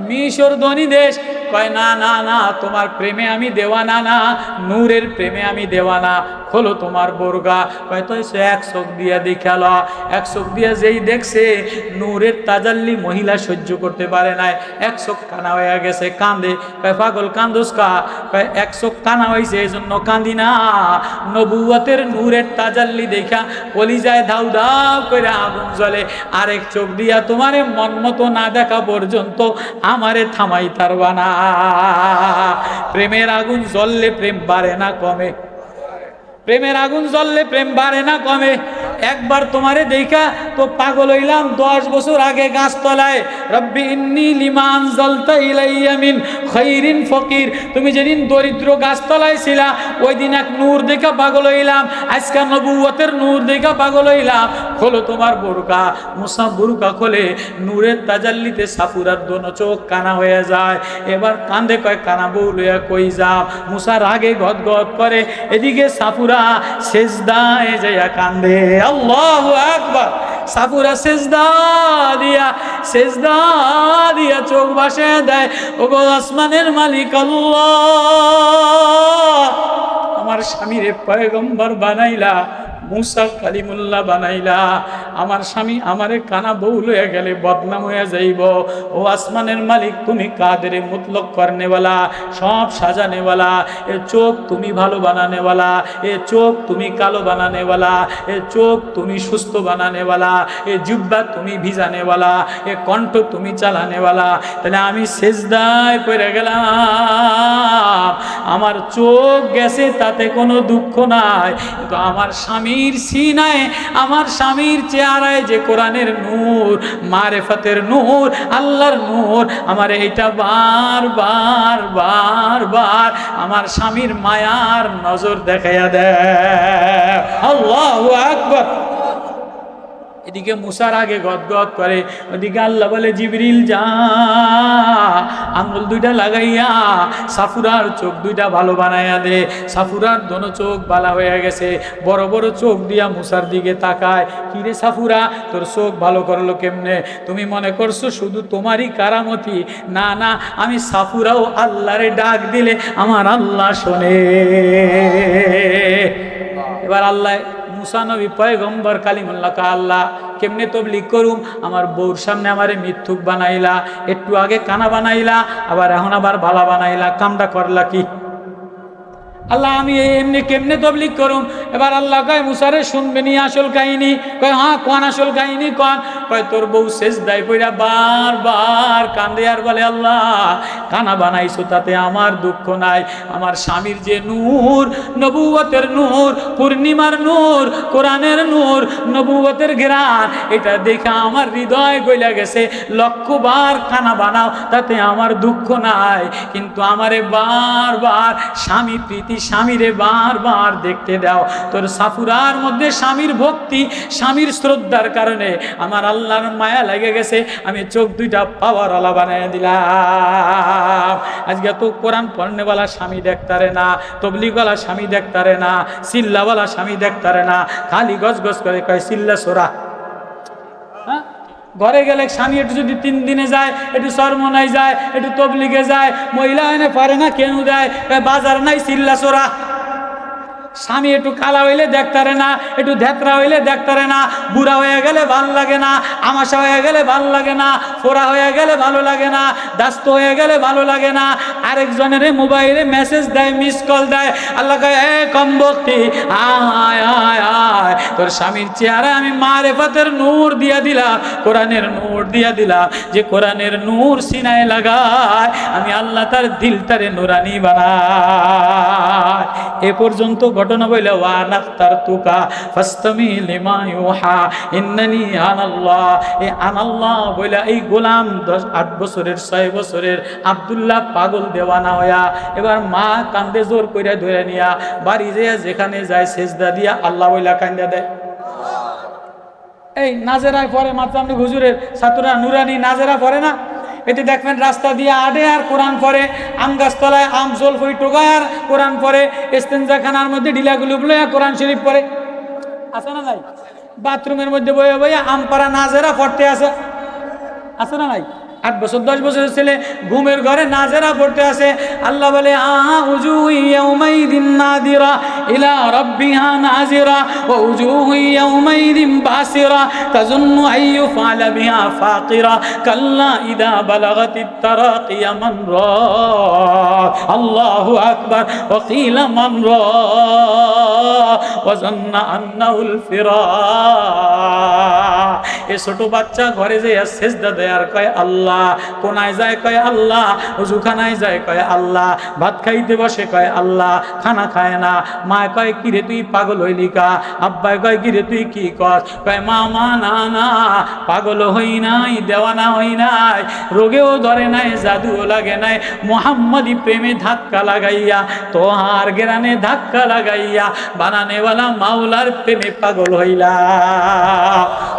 মিশর ধনী দেশ। কয় না না না, তোমার প্রেমে আমি দেওয়ানা না, নূরের প্রেমে আমি দেওয়ানা। খোলো তোমার বোরগা। কয় তো এক চোখ দিয়া দেখাল, এক চোখ দিয়া যেই দেখছে নূরের তাজাল্লি মহিলা সহ্য করতে পারে নাই, এক চোখ কানা হয়ে গেছে, কান্দে। কয় পাগল কান্দোস কা? কয় এক চোখ কানা হয়েছে এই জন্য কান্দি না, নবুয়তের নূরের তাজাল্লি দেখা কলিজায় ধাউ ধাউ করে আগুন জ্বলে। আরেক চোখ দিয়া তোমারে মন মতো না দেখা পর্যন্ত আমারে থামাই পারবা না। প্রেমের আগুন জ্বললে প্রেম বাড়ে না কমে, প্রেমের আগুন জ্বললে প্রেম বাড়ে না কমে। একবার তোমারে দেখা তো পাগল হইলাম 10 বছর আগে গাছতলায়। রব্বি ইন্নী লিমা আনজালতা ইলাইয়া মিন খাইরিন ফকির, তুমি যেদিন দরিদ্র গাছতলায় ছিলা ওই দিন এক নূর দেখা পাগল হইলাম, আজকে নবুয়তের নূর দেখা পাগল হইলাম। খোলো তোমার বোরকা। মুসা বোরকা খোলে, নূরের তাজাল্লিতে সাফুরার দোনো চোখ কানা হয়ে যায়। এবার কান্দে, কয় কানা বউ লইয়া কই যাও। মুসা রাগে গদগদ করে, এদিকে সাফুরা সেজদায় যাইয়া কান্দে। আল্লাহু আকবার। সাফুরা সেজদা দিয়া চোখ ভাসে দেয়, ওগো আসমানের মালিক আল্লাহ, আমার স্বামীরে পয়গম্বর বানাইলা, মুসা কালিমুল্লাহ বানাইলা, আমার স্বামী আমারে কানা বউ লইয়া গেলে বদনাম হইয়া যাইব। ও আসমানের মালিক, তুমি কাদেরে মুতলক করনেওয়ালা, সব সাজানেওয়ালা, এ চোখ তুমি ভালো বানানেওয়ালা, এ চোখ তুমি কালো বানানেওয়ালা, এ চোখ তুমি সুস্থ বানানেওয়ালা, এ জিহ্বা তুমি ভিজানেওয়ালা, এ কণ্ঠ তুমি চালানেওয়ালা। তাহলে আমি সেজদায় পড়ে গেলাম, আমার চোখ গেছে তাতে কোনো দুঃখ নাই, কিন্তু আমার স্বামীর সিনায়, আমার স্বামীর চেহারায় যে কোরআনের নূর, মারেফাতের নূর, আল্লাহর নূর, আমার এইটা বার বার আমার স্বামীর মায়ার নজর দেখাইয়া দেয়। আল্লাহু আকবার। এদিকে মুসার আগে গদগদ করে, ওদিকে আল্লাহ বলে জিবরিল যা, আঙ্গুল দুইটা লাগাইয়া সাফুরার চোখ দুইটা ভালো বানাইয়া দে। সাফুরার দোনো চোখ বালা হয়ে গেছে, বড় বড় চোখ দিয়া মুসার দিকে তাকায়। কিরে সাফুরা, তোর চোখ ভালো করলো কেমনে? তুমি মনে করছো শুধু তোমারই কারামতি? না না, আমি সাফুরাও আল্লাহরে ডাক দিলে আমার আল্লাহ শোনে। এবার আল্লাহ মুসা নবী পয়গম্বর কালিমুল্লাহ কা, আল্লাহ কেমনে তবলিগ করুম? আমার বউর সামনে আমারে মিথ্যুক বানাইলা, একটু আগে কানা বানাইলা, আবার এখন আবার ভালা বানাইলা, কামটা করলা কি? আল্লাহ আমি এমনি কেমনে তবলিগ করুম? এবার আল্লাহ কয় মুসারে শুনবে নি আসল কাহিনী? কয় হ্যাঁ, কোন আসল কাহিনী কোন? কয় তোর বউ সেজদায় পইরা বারবার কান্দে আর বলে আল্লাহ কানা বানাইছো তাতে আমার দুঃখ নাই, আমার স্বামীর যে নূর, নবুয়তের নূর, পূর্ণিমার নূর, কোরআনের নূর, নবুয়তের ঘ্রাণ, এটা দেখে আমার হৃদয় গইলা গেছে। লক্ষবার কানা বানাও তাতে আমার দুঃখ নাই, কিন্তু আমারে বারবার স্বামী প্রীতি, স্বামীরে বারবার দেখতে দাও। তোর সাফুরার মধ্যে স্বামীর ভক্তি, স্বামীর শ্রদ্ধার কারণে আমার আল্লাহর মায়া লেগে গেছে, আমি চোখ দুইটা পাওয়ার আলা বানাই দিলাম। আজকে তো কোরআন পড়নেওয়ালা স্বামী দেখতারে না, তবলিগওয়ালা স্বামী দেখতারে না, সিল্লাওয়ালা স্বামী দেখতারে না, খালি গজ গজ করে কয় সিল্লা সোরা। হ্যাঁ, ঘরে গেলে স্বামী একটু যদি 3 দিনে যায়, একটু চরমনায় যায়, একটু তবলিগে যায়, মহিলা এনে পারে না কেন দেয়, বাজার নাই সিল্লা সোরা। স্বামী একটু কালা হইলে দেখতারে না, একটু ধেতরা হইলে দেখতারে না, বুড়া হয়ে গেলে ভালো লাগে না, আমাশা হয়ে গেলে ভালো লাগে না, ফোড়া হয়ে গেলে ভালো লাগে না, দাস্ত হয়ে গেলে ভালো লাগে না, আরেকজনের মোবাইলে মেসেজ দেয়, মিস কল দেয়। আল্লাহ কয় এ কম ভক্তি, আয় আয় আয়, তোর স্বামীর চেহারা আমি মারেফাতের নূর দিয়া দিলাম, কোরআনের নূর দিয়া দিলাম, যে কোরআনের নূর সিনায় লাগায় আমি আল্লাহ তার দিলটারে নুরানি বানাই। এ পর্যন্ত ঘটনা বলে ওয়া নাখতারতুকা ফাসতামি লিমা ইউহা ইন্নানি আনাল্লাহ। এই আনাল্লাহ বলে এই গোলাম 8 বছরের 6 বছরের আব্দুল্লাহ পাগল দেওয়ানা হইয়া এবার মা কান্দে জোর কইরা ধরে নিয়া বাড়ি যেয়ে যেখানে যায় সেজদা দিয়া আল্লাহ বইলা কান্দা দেয়। এই নাজেরায় পড়ে মাতলামনি হুজুরের ছাত্ররা নুরানি নাজেরা পড়ে না, এটি দেখবেন রাস্তা দিয়ে আডে আর কোরআন পড়ে, আম গাছতলায় আম জলফই টোকায় আর কোরআন পড়ে, ইস্তেঞ্জাখানার মধ্যে ঢিলাগুলো বলে কোরআন শরীফ পড়ে, আছে না নাই? বাথরুমের মধ্যে বয়ে বয়ে আম পাড়া নাজেরা পড়তে আছে না নাই? 8 বছর 10 বছরের ছেলে ঘুমের ঘরে নাজেরা পড়তে আসে। আল্লাহ বলে উজুহু ইয়াউমাইদিন নাদিরা ইলা রাব্বিহা নাজিরা ওয়া উজুহু ইয়াউমাইদিন বাসিরা তাজুন্নু আইয়ু ফালা বিহা ফাকিরা কাল্লা ইদা বালাগাতিত তারাকিয়া মান রা। আল্লাহু আকবার। ওয়া কিলা মান রা ওয়া জান্না আন্নাহুল ফিরা। এ ছোট বাচ্চা ঘরে যাইয়া সেজদা দেয় আর কয় আল্লাহ, কোনায় যায় কয় আল্লাহ, ওযুখানায় যায় কয় আল্লাহ, ভাত খাইতে বসে কয় আল্লাহ, খানা খায় না। মা কয় কিরে তুই পাগল হইলি কা? আব্বা কয় কিরে তুই কি কর? কয় মা মা না না, পাগল হই নাই, দেওয়ানা হই নাই, রোগেও ধরে নাই, জাদুও লাগে নাই, মোহাম্মদী প্রেমে ধাক্কা লাগাইয়া, তোহার গেরানে ধাক্কা লাগাইয়া বানানেওয়ালা মাওলার প্রেমে পাগল হইলা।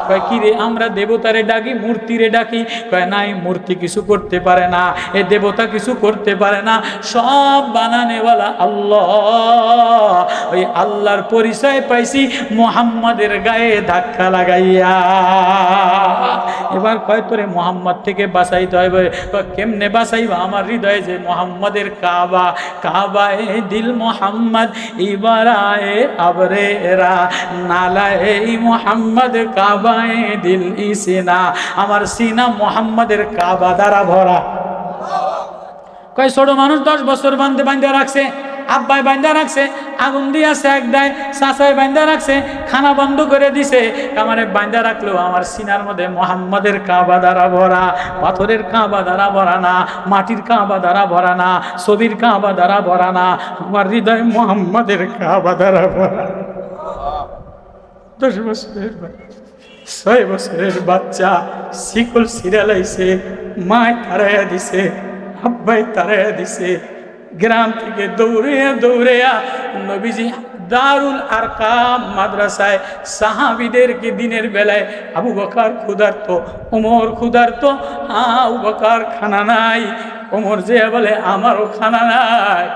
কয় কিরে আমরা দেবতারে ডাকি, মূর্তিরে ডাকি? কয় নাই, মূর্তি কিছু করতে পারে না, এ দেবতা কিছু করতে পারে না, সব বানানেওয়ালা আল্লাহ। ওই আল্লাহর পরিচয় পাইছি মোহাম্মদের গায়ে ধাক্কা লাগাইয়া। এবার কয় তোরে মোহাম্মদ থেকে বাঁচাইতে হবে। কেমনে বাঁচাইবা? আমার হৃদয়ে যে মোহাম্মদের কাবা, কাবায়ে দিল মোহাম্মদ ইবারায়ে আবরেরা, নালায়ে মোহাম্মদ কাবায়ে দিল ইসিনা। আমার সিনা মোহাম্মদের কাবা দ্বারা ভরা। কয় ছোট মানুষ 10 বছর বান্ধে রাখছে, আব্বাই বান্ধা রাখছে, আগুন দিয়া সেক দেয়, চাচাই বান্ধা রাখছে, খানা বন্ধ করে দিছে। আমারে বান্ধা রাখলেও আমার সিনার মধ্যে মোহাম্মদের কাবা দ্বারা ভরা। পাথরের কাবা দ্বারা ভরা না, মাটির কাবা দ্বারা ভরা না, ছবির কাবা দ্বারা ভরা না, আমার হৃদয় মোহাম্মদের কাবা দ্বারা ভরা। 10 বছরের 6 বছরের বাচ্চা শিকল ছিড়ালাইছে, মায় তাড়াইয়া দিছে, আব্বাই তাড়াইয়া দিছে। গ্রাম থেকে দৌড়ে নবীজি দারুল আরকাম মাদ্রাসায় সাহাবীদেরকে দিনের বেলায় আবু বকর ক্ষুধার্ত, ওমর ক্ষুধার্ত, আবু বকর খানা নাই, ওমর যে বলে আমারও খানা নাই,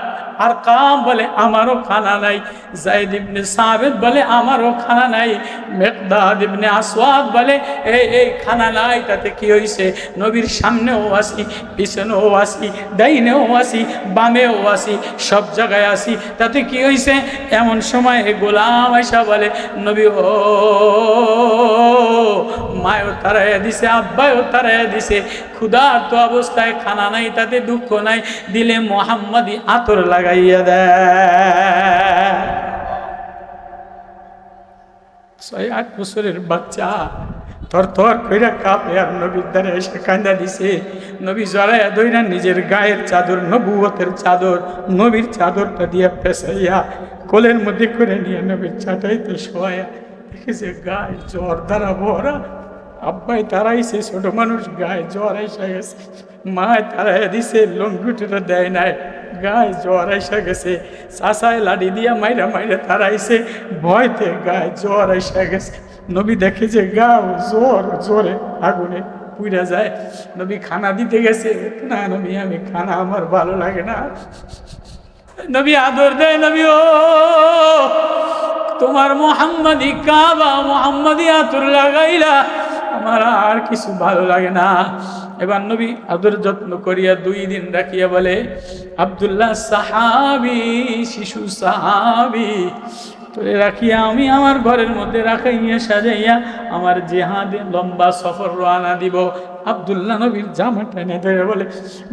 আরকাম বলে আমারও খানা নাই, যায়েদ ইবনে সাবিত বলে আমারও খানা নাই, মিকদাদ ইবনে আসওয়াদ বলে এই খানা নাই, তাতে কি হইছে? নবীর সামনেও আসি, পিছনেও আসি, ডাইনেও আসি, বামেও আসি, সব জায়গায় আসি, তাতে কি হইছে? এমন সময় গোলাম আয়েশা বলে নবী ও মায়ও তারাইয়া দিছে, আব্বায়ও তারাইয়া দিছে, ক্ষুধার্ত অবস্থায় খানা নাই, তাতে দুঃখ নাই, দিলে মোহাম্মদী আতর লাগাইয়া দেয়। 6-8 বছরের বাচ্চা থর কইরা কাঁপে আর নবীর দ্বারে এসে কান্দা দিছে। নবী জড়াইয়া ধইরা নিজের গায়ের চাদর, নবুয়তের চাদর, নবীর চাদরটা দিয়া পেঁচাইয়া কোলের মধ্যে করে নিয়ে নবীর চাটাইতে শোয়াইয়া দেখেছে গায়ে জ্বর দ্বারা ভরা। আব্বাই তারাইছে, ছোট মানুষ গায়ে জ্বর এসে গেছে, মায় তারাইয়া দিছে, লঙ্গুটিটা দেয় নাই, গায়ে জ্বর এসে গেছে, চাচায় লাঠি দিয়া মাইরা তারাইছে, ভয়তে গায়ে জ্বর এসে গেছে। নবী দেখে যে গা জোরে আগুনে পুড়া যায়। নবী খানা দিতে গেছে, না নবী আমি খানা আমার ভালো লাগে না। নবী আদর দেয়, নবী ও তোমার মোহাম্মদী কাবা, মোহাম্মদী আতর লাগাইলা, আমার আর কিছু ভালো লাগে না। এবার নবী আদর যত্ন করিয়া 2 দিন রাখিয়া বলে আব্দুল্লাহ সাহাবী, শিশু সাহাবী, তোরে রাখিয়া আমি আমার ঘরের মধ্যে রাখাইয়া সাজাইয়া আমার জিহাদে লম্বা সফর রওনা দিব। আব্দুল্লাহ নবীর জামা টেনে ধরে বলে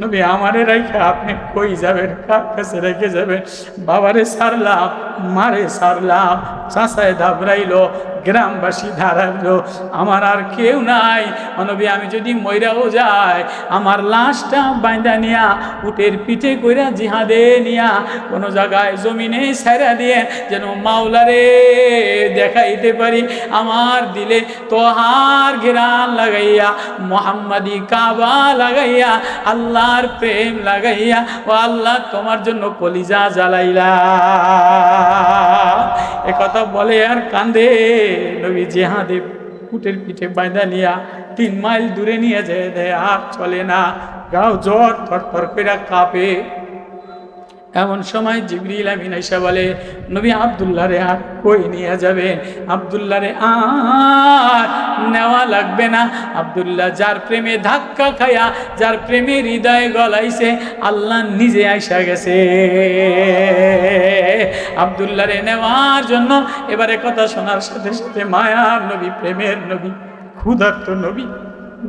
নবী আমারে রাখা আপনি কই যাবেন? কার কাছে রেখে যাবেন? বাবারে সারলাম, মারে সারলাম, চাচায় ধাবরাইলো, গ্রামবাসী ধারাইলো, আমার আর কেউ নাই। নবী আমি যদি মইরাও যাই, আমার লাশটা বাইন্দা নিয়া উটের পিঠে কইরা জিহাদে নিয়া কোনো জায়গায় জমিনে ছেড়া দিয়ে যেন মাওলারে দেখাইতে পারি। আমার দিলে তোহার ঘেরান লাগাইয়া, মোহাম্মদী কাবা লাগাইয়া, আল্লাহর প্রেম লাগাইয়া, ও আল্লাহ তোমার জন্য কলিজা জ্বালাইলা। এ কথা বলে আর কান্দে। নবী জিহাদে উটের পিঠে বাইন্দা নিয়া 3 মাইল দূরে নিয়ে যায় দেয়, আর চলে না, গাও জ্বর থরথর করে কাঁপে। এমন সময় জিবরিল আমিন আইসা বলে নবী আব্দুল্লাহ রে আর কই নিয়ে যাবেন? আব্দুল্লাহ রে আর নেওয়া লাগবে না। আব্দুল্লাহ যার প্রেমে ধাক্কা খায়া, যার প্রেমে হৃদয় গলাইছে, আল্লাহ নিজে আইসা গেছে আব্দুল্লাহ রে নেওয়ার জন্য। এবারে কথা শোনার সাথে সাথে মায়ার নবী, প্রেমের নবী, ক্ষুধার্ত নবী,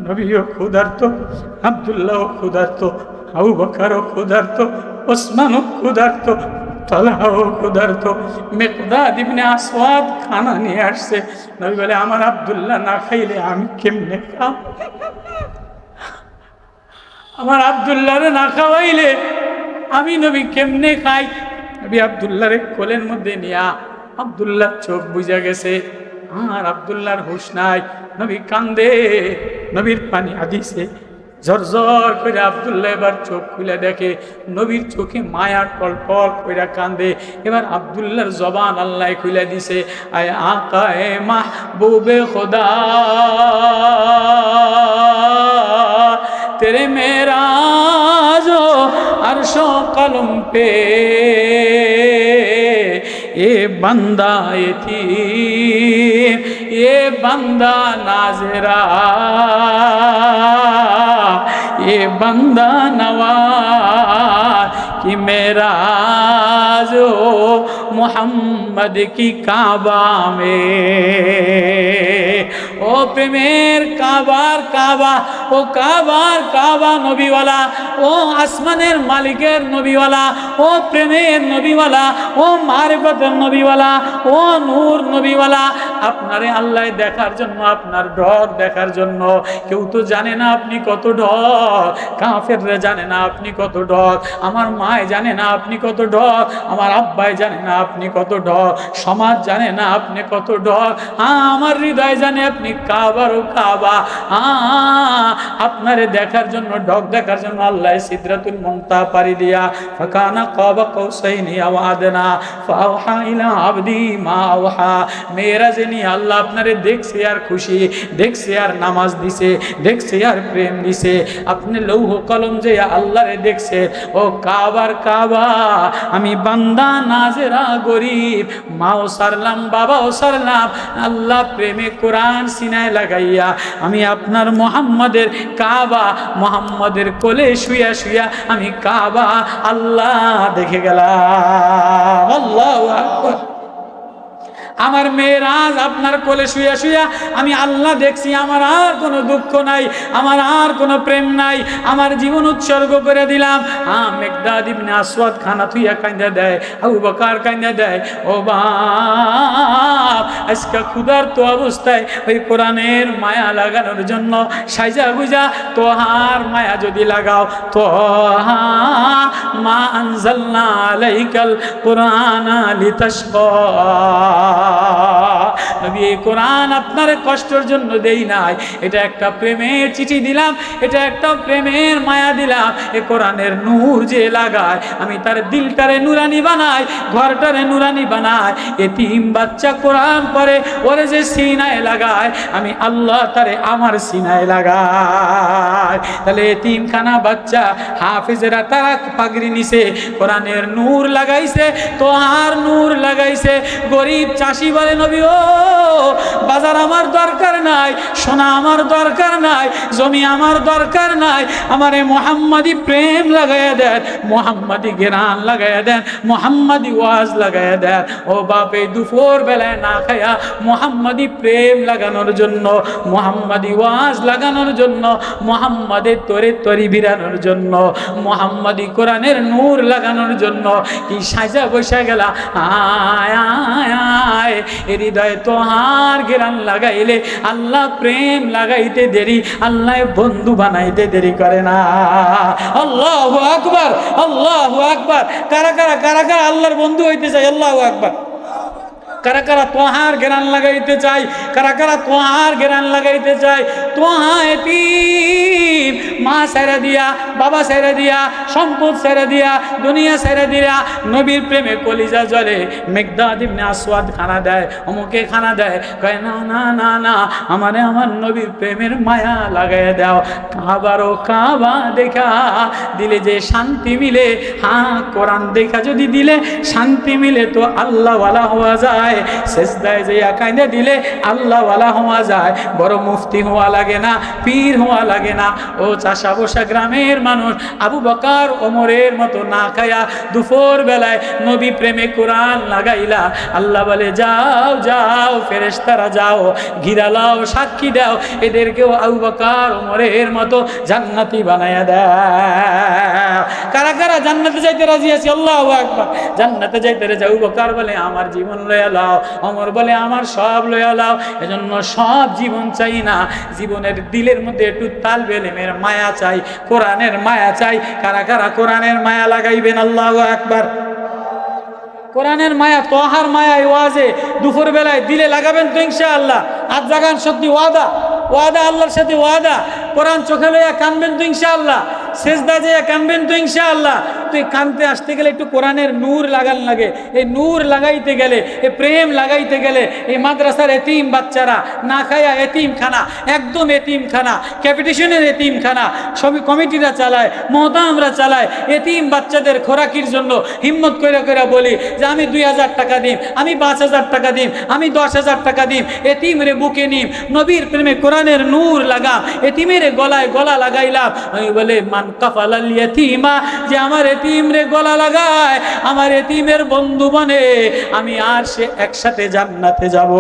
নবীও ক্ষুধার্ত, আব্দুল্লাহও ক্ষুধার্ত, আবু বকরও ক্ষুধার্ত, ওসমানও ক্ষুধার্ত, তালাও ক্ষুধার্ত। মিকদাদ ইবনে আসওয়াদ খানা নিয়ে আসছে। নবী বলে, আমার আব্দুল্লাহ না খাইলে আমি কেমনে খাব? আমার আব্দুল্লাহরে না খাওয়াইলে আমি নবী কেমনে খাই? নবী আব্দুল্লাহরে কোলের মধ্যে নিয়া, আব্দুল্লাহ চোখ বুঝা গেছে, আর আব্দুল্লাহর হুঁশ নাই। নবী কান্দে, নবীর পানি আদিছে ঝরঝর করে। আব্দুল্লাহ এবার চোখ খুলে দেখে নবীর চোখে মায়া টলটল করে কান্দে। এবার আব্দুল্লাহর জবান আল্লাহ খুলে দিছে, আয় আকায়ে মাহবুবে খোদা तेरे मेराजो अर्शो कलम पे ये बंदा यतीम ये बंदा नाज़रा ये बंदा नवाज कि मेरा जो मोहम्मद की काबा में ও প্রেমের কাবার কাবা, ও কাবার কাবা নবীওয়ালা, ও আসমানের মালিকের নবীওয়ালা, ও প্রেমের নবীওয়ালা, ও মারিফতের নবীওয়ালা, ও নূর নবীওয়ালা, আপনারে আল্লাহ দেখার জন্য, আপনার ঢক দেখার জন্য। কেউ তো জানে না আপনি কত ঢক, কাফেররা জানে না আপনি কত ঢক, আমার মায় জানে না আপনি কত ঢক, আমার আব্বাই জানে না আপনি কত ঢক, সমাজ জানে না আপনি কত ঢক, আমার হৃদয় জানে আপনি কাবারও কাবা। আপনারে দেখার জন্য, ঢক দেখার জন্য আল্লাহ সিদরাতুল মুনতাহা পাড়ি দিয়া ফাকানা কাবা কাউসাইনি আও আদনা ফাওহা ইলা আবদি মা আওহা। মেরাজে নিয়ে আল্লাহ আপনারে দেখছে আর খুশি, দেখছে আর নামাজ দিছে, দেখছে আর প্রেম দিছে। আপনি লৌহ কলম যে আল্লাহরে দেখছে, ও কাবার কাবা, আমি বান্দা নাজেরা গরিব, মাও সারলাম বাবাও সারলাম, আল্লাহ প্রেমে কোরআন সিনায় লাগাইয়া আমি আপনার মুহাম্মাদের কাবা, মুহাম্মাদের কোলে শুয়া শুয়া আমি কাবা আল্লাহ দেখে গেলাম। আল্লাহু আকবার। আমার মেরাজ আপনার কোলে শুয়া শুয়া আমি আল্লাহ দেখছি। আমার আর কোনো দুঃখ নাই, আমার আর কোনো প্রেম নাই, আমার জীবন উৎসর্গ করে দিলাম। মিকদাদ ইবনে আসওয়াদ খানা থুইয়া কান্দা দেয়, আবু বকর কান্দা দেয়, ও বাপ আজকে ক্ষুধার্ত অবস্থায় ওই কোরআনের মায়া লাগানোর জন্য সাইজা গুজা তোহার মায়া যদি লাগাও, তোহা মা আনজালনা আলাইকাল কুরআনা লিতাশকা। নবী এই কোরআন আপনার কষ্টের জন্য দেই নাই, এটা একটা প্রেমের চিঠি দিলাম, এটা একটা প্রেমের মায়া দিলাম। এ কোরআনের নূর যে লাগায় আমি তার দিলটারে নুরানি বানাই, ঘরটারে নুরানি বানাই। এতিম বাচ্চা কোরআন পড়ে, ওরে যে সিনায় লাগায় আমি আল্লাহ তারে আমার সিনায় লাগাই। তাহলে এতিমখানা বাচ্চা হাফেজেরা তারা পাগড়ি নিছে, কোরআনের নূর লাগাইছে, তো আর নূর লাগাইছে। গরিব চাষি বলে, নবী ও বাজার আমার দরকার নাই, সোনা আমার দরকার নাই, জমি আমার দরকার নাই, আমারে মুহাম্মাদি প্রেম লাগাইয়া দেন, মুহাম্মাদি জ্ঞান লাগাইয়া দেন, মুহাম্মাদি ওয়াজ লাগাইয়া দেন। ও বাপে দুপুর বেলায় না খায়া মুহাম্মাদি প্রেম লাগানোর জন্য, মুহাম্মাদি ওয়াজ লাগানোর জন্য, মুহাম্মাদের তরে তরি বিরানোর জন্য, মুহাম্মাদি কোরআনের নূর লাগানোর জন্য কি সাজা বসে গেলা। আয় আয় আয় হৃদয় তোহার জ্ঞান লাগাইলে আল্লাহ প্রেম লাগাইতে দেরি, আল্লাহ বন্ধু বানাইতে দেরি করে না। আল্লাহু আকবার, আল্লাহু আকবার। কারা কারা কারা কারা আল্লাহর বন্ধু হইতে চাই? আল্লাহু আকবার। কারা কারা তোহার জ্ঞান লাগাইতে চাই? কারা কারা তোহার জ্ঞান লাগাইতে চাই? তোহা এতিম, মা ছেড়ে দিয়া, বাবা ছেড়ে দিয়া, সম্পদ ছেড়ে দিয়া, দুনিয়া ছেড়ে দিয়া নবীর প্রেমে কলিজা জ্বলে। মিকদাদ ইবনে আসওয়াদ খানা দেয়, অমুকে খানা দেয়, কয় না না না না, আমারে আমার নবীর প্রেমের মায়া লাগাইয়া দাও। কাবারও কাবা দেখা দিলে যে শান্তি মিলে, হ্যাঁ কোরআন দেখা যদি দিলে শান্তি মিলে তো আল্লাহওয়ালা হওয়া যায়। যায়, সেজদায় যাইয়া কাইন্দা দিলে আল্লাহ ওয়ালা হওয়া যায়, বড় মুফতি হওয়া লাগে না, পীর হওয়া লাগে না। ও চাষা বসা গ্রামের মানুষ, আবু বকর ওমরের মতো না খায়া দুপুর বেলায় নবী প্রেমে কোরআন লাগাইলা, আল্লাহ বলে যাও যাও ফেরেশতারা যাও, ঘিরা লাও, সাক্ষী দাও, এদেরকেও আবু বকর ওমরের মতো জান্নাতি বানায়া দাও। কারা কারা জান্নাতে যাইতে রাজি আছি? আল্লাহু আকবার। জান্নাতে যাইতে রাজি। আবু বকর বলে আমার জীবন লইয়া লাও, ওমর বলে আমার সব লইয়া লাও। এজন্য সব জীবন চাই না, জীবনের দিলের মধ্যে একটু তালবে ইলমের মায়া চাই, কোরআনের মায়া চাই। কারা কারা কোরআনের মায়া লাগাইবেন? আল্লাহু আকবার। কোরআনের মায়া, তোহার মায়া, ওয়াজে দুপুর বেলায় দিলে লাগাবেন তো ইনশাআল্লাহ। আজ জাগান সত্যি ওয়াদা, ওয়াদা আল্লাহর সাথে ওয়াদা। কোরআন চোখে লইয়া কানবেন তো ইনশাআল্লাহ, সেজদা যেয়ে কানবেন তো ইনশাআল্লাহ। তো এই কানতে আসতে গেলে একটু কোরআনের নূর লাগান লাগে। এই নূর লাগাইতে গেলে, এই প্রেম লাগাইতে গেলে, এই মাদ্রাসার এতিম বাচ্চারা না খায়া এতিমখানা, একদম এতিমখানা, ক্যাপিটেশনের এতিমখানা সবই কমিটিরা চালায়, মহতামরা চালায়। এতিম বাচ্চাদের খোরাকির জন্য হিম্মত করে করে বলি যে আমি 2000 টাকা দিম, আমি 5000 টাকা দিম, আমি 10,000 টাকা দিম, এতিম রে বুকে নিম, নবীর প্রেমে কোরআনের নূর লাগাম, এতিমের গলায় গলা লাগাইলাম। আমি বলে মান কাফালাল ইয়াতীমা, যে আমার এতিম রে গলা লাগায়, আমার এতিমের বন্ধু বনে, আমি আর সে একসাথে জান্নাতে যাব।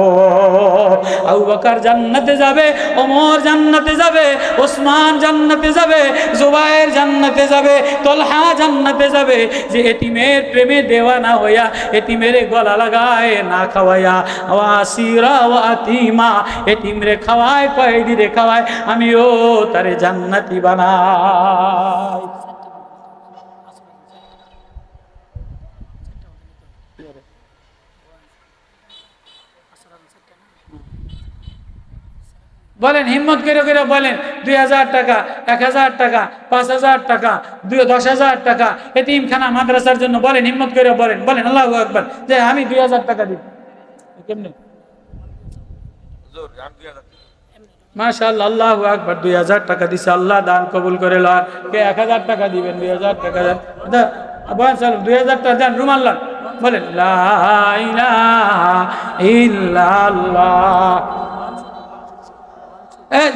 আবু বকর জান্নাতে যাবে, ওমর জান্নাতে যাবে, ওসমান জান্নাতে যাবে, জুবায়ের জান্নাতে যাবে, তলহা জান্নাতে যাবে, যে এতিমের প্রেমে দেওয়ানা হইয়া এতিমের গলা লাগায় না খাওয়াইয়া, ওয়াসিরা ওয়াতিমা, এতিম রে খাওয়ায়, কয়েদি রে খাওয়ায়, আমিও তারে জান্নাতি বানাই। বলেন হিম্মত করে করে বলেন, 2000 টাকা, 1000 টাকা, 5000 টাকা, 10,000 টাকা এতিমখানা মাদ্রাসার জন্য বলেন, হিম্মত করে বলেন, বলেন আল্লাহু আকবার, যে আমি 2000 টাকা দিব। কেমনে? মাশাআল্লাহ, আল্লাহু আকবার। 2000 টাকা দিছে, আল্লাহ দান কবুল করে লন। কে 1000 টাকা দিবেন? 2000 টাকা দেন, বলেন চলো 2000 টাকা দেন, রুমাল লন, বলেন লা ইলাহা ইল্লাল্লাহ।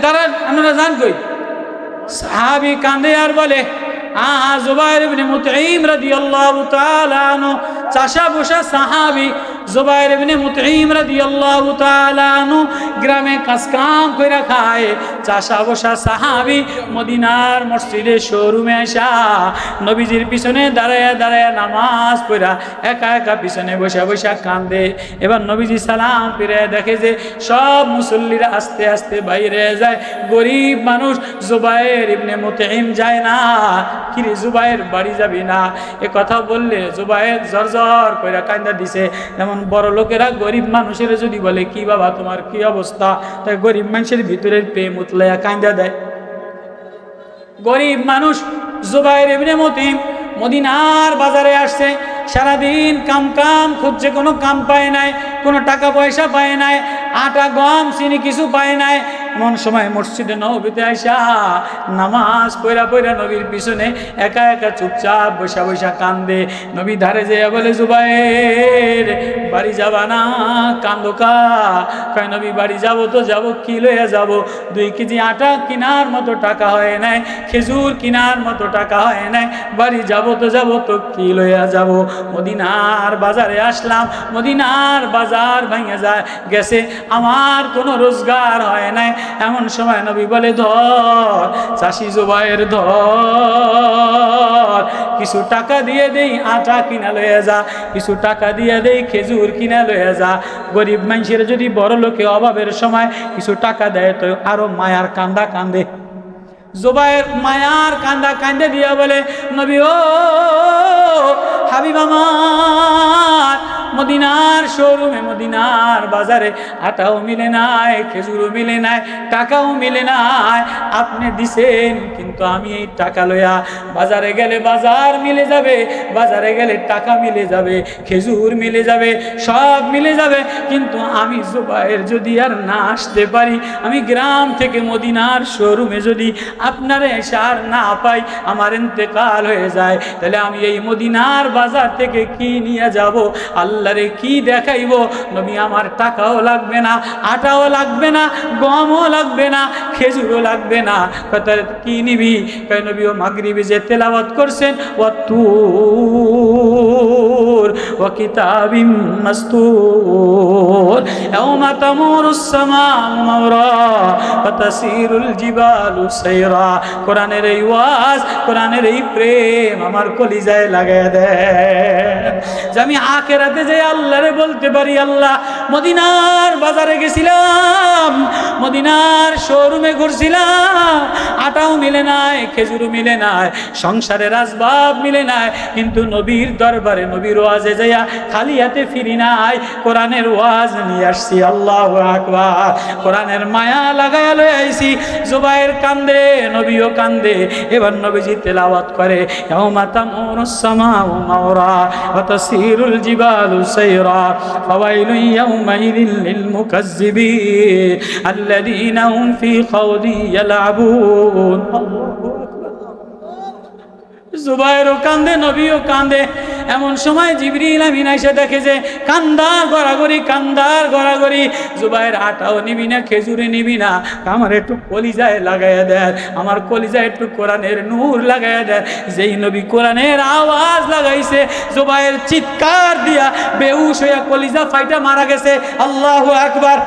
দাঁড়ান, আপনারা জান কই? সাহাবী কান্দে আর বলে, জুবায়ের ইবনে মুতঈম রাদিয়াল্লাহু তাআলা আনহু, চাষা বসা সাহাবী জুবায়ের ইবনে মুতঈম রাদিয়াল্লাহু তাআলা আনহু গ্রামে কাজকাম কইরা খায়। চাষা বসা সাহাবী মদিনার মসজিদে শোরুমে আসা নবীজির পিছনে দাঁড়ায়া দাঁড়ায়া নামাজ পড়া একা একা পিছনে বসে বসে কান্দে। এবার নবীজি সালাম ফিরে দেখে যে সব মুসল্লিরা আস্তে আস্তে বাইরে যায়, গরিব মানুষ জুবায়ের ইবনে মুতঈম যায় না। কিরে জুবায়ের বাড়ি যাবি না? এ কথা বললে জুবায়ের জর্জর কইরা কান্দা দিছে। যেমন বড় লোকেরা গরিব মানুষের যদি বলে কি বাবা তোমার কি অবস্থা, তাই গরিব মানুষের ভিতরের প্রেম উতলাইয়া কান্দা দেয়। গরিব মানুষ জুবায়ের ইবনে মুতঈম মদিনার বাজারে আসছে, সারাদিন কাম কাম খুঁজছে, কোনো কাম পায় নাই, কোনো টাকা পয়সা পায় নাই, আটা গম চিনি কিছু পায় নাই। এমন সময় মসজিদে নববীতে আইসা নামাজ পড়া পড়া নবীর পিছনে একা একা চুপচাপ বসা বসা কান্দে। নবী ধারে যেয়ে বলে, জুবায়ের বাড়ি যাবা না? কান্দো কা? কয় নবী বাড়ি যাবো তো যাবো, কি লইয়া যাবো? 2 কেজি আটা কেনার মতো টাকা হয় নাই, খেজুর কেনার মতো টাকা হয় নাই, বাড়ি যাবো তো যাবো তো কি লইয়া যাবো? মদিনার বাজারে আসলাম, মদিনার বাজার ভেঙে যায় গেছে, আমার কোনো রোজগার হয় নাই। এমন সময় নবী বলে, ধর চাষি জুবায়ের, ধর কিছু টাকা দিয়ে দেই, আটা কিনা লয়ে যা, কিছু টাকা দিয়ে দেই, খেজুর কিনা লয়ে যা। গরিব মানুষের যদি বড় লোকে অভাবের সময় কিছু টাকা দেয় তো আরো মায়ার কান্দা কান্দে। জুবায়ের মায়ার কান্দা কান্দে দিয়া বলে, নবী ও হাবিব আমার, মদিনার শোরুমে মদিনার বাজারে আটাও মিলে নাই, খেজুরও মিলে নাই, টাকাও মিলে নাই। আপনি দিছেন, কিন্তু আমি এই টাকা লইয়া বাজারে গেলে বাজার মিলে যাবে, বাজারে গেলে টাকা মিলে যাবে, খেজুর মিলে যাবে, সব মিলে যাবে, কিন্তু আমি জুবায়ের যদি আর না আসতে পারি, আমি গ্রাম থেকে মদিনার শোরুমে যদি আপনারে সার না পাই, আমার ইন্তেকাল হয়ে যায়, তাহলে আমি এই মদিনার বাজার থেকে কি নিয়ে যাব? আল্লাহ আল্লাহরে কি দেখাইব? নবী আমার টাকাও লাগবে না, আটাও লাগবে না, গমও লাগবে না, খেজুরও লাগবে না। কথা কি নিবি? কয় নবী ও মাগরিবে যে তেলাওয়াত করছেন ওয়াত্তুর ওয়া কিতাবিম মাসতুর ইয়াওমা তামুরুস সামাউ মাওরা ওয়া তাসিরুল জিবালু সাইরা। কোরআনের এই ওয়াজ, কোরআনের এই প্রেম আমার কলিজায় লাগায় দেয় যে আমি আখিরাতে যে আল্লাহরে বলতে পারি, আল্লাহ মদিনার বাজারে গেছিলাম, মদিনার শোরুমে ঘুরছিলাম, আটাও মিলে নাই, খেজুরও মিলে নাই, সংসারের আসবাব মিলে নাই, কিন্তু নবীর দরবারে নবীর ওয়াজে যাইয়া খালি হাতে ফিরি নাই, কোরআনের ওয়াজ নিয়ে আসছি। আল্লাহু আকবার। কোরআনের মায়া লাগাইয়া লই আইছি। জুবাইর কান্দে, নবীও কান্দে। এবার নবীজি তেলাওয়াত করে ইয়াউমা তামুরুস সামাউ মাওরা ওয়া তাসিরুল জিবালু সাইরা ফাওয়াইলুন ইয়াউমাইযিল লিল মুকাজ্জিবিন আল্লাযীনা হুম ফী খাউদি ইয়ালআবুন। জুবাইরও কান্দে, নবীও কান্দে। এমন সময় জিবরিল আমিন এসে দেখে যে কান্দার গড়াগড়ি, কান্দার গড়াগড়ি। জুবাইর আটাও নিবি না, খেজুরে নিবি না, আমার একটু কলিজায় লাগাইয়া দেয়, আমার কলিজায় একটু কোরআনের নূর লাগাইয়া দেয়। যেই নবী কোরআনের আওয়াজ লাগাইছে, জুবাইর চিৎকার দিয়া বেহুশ হইয়া কলিজা ফাইটা মারা গেছে। আল্লাহু আকবার।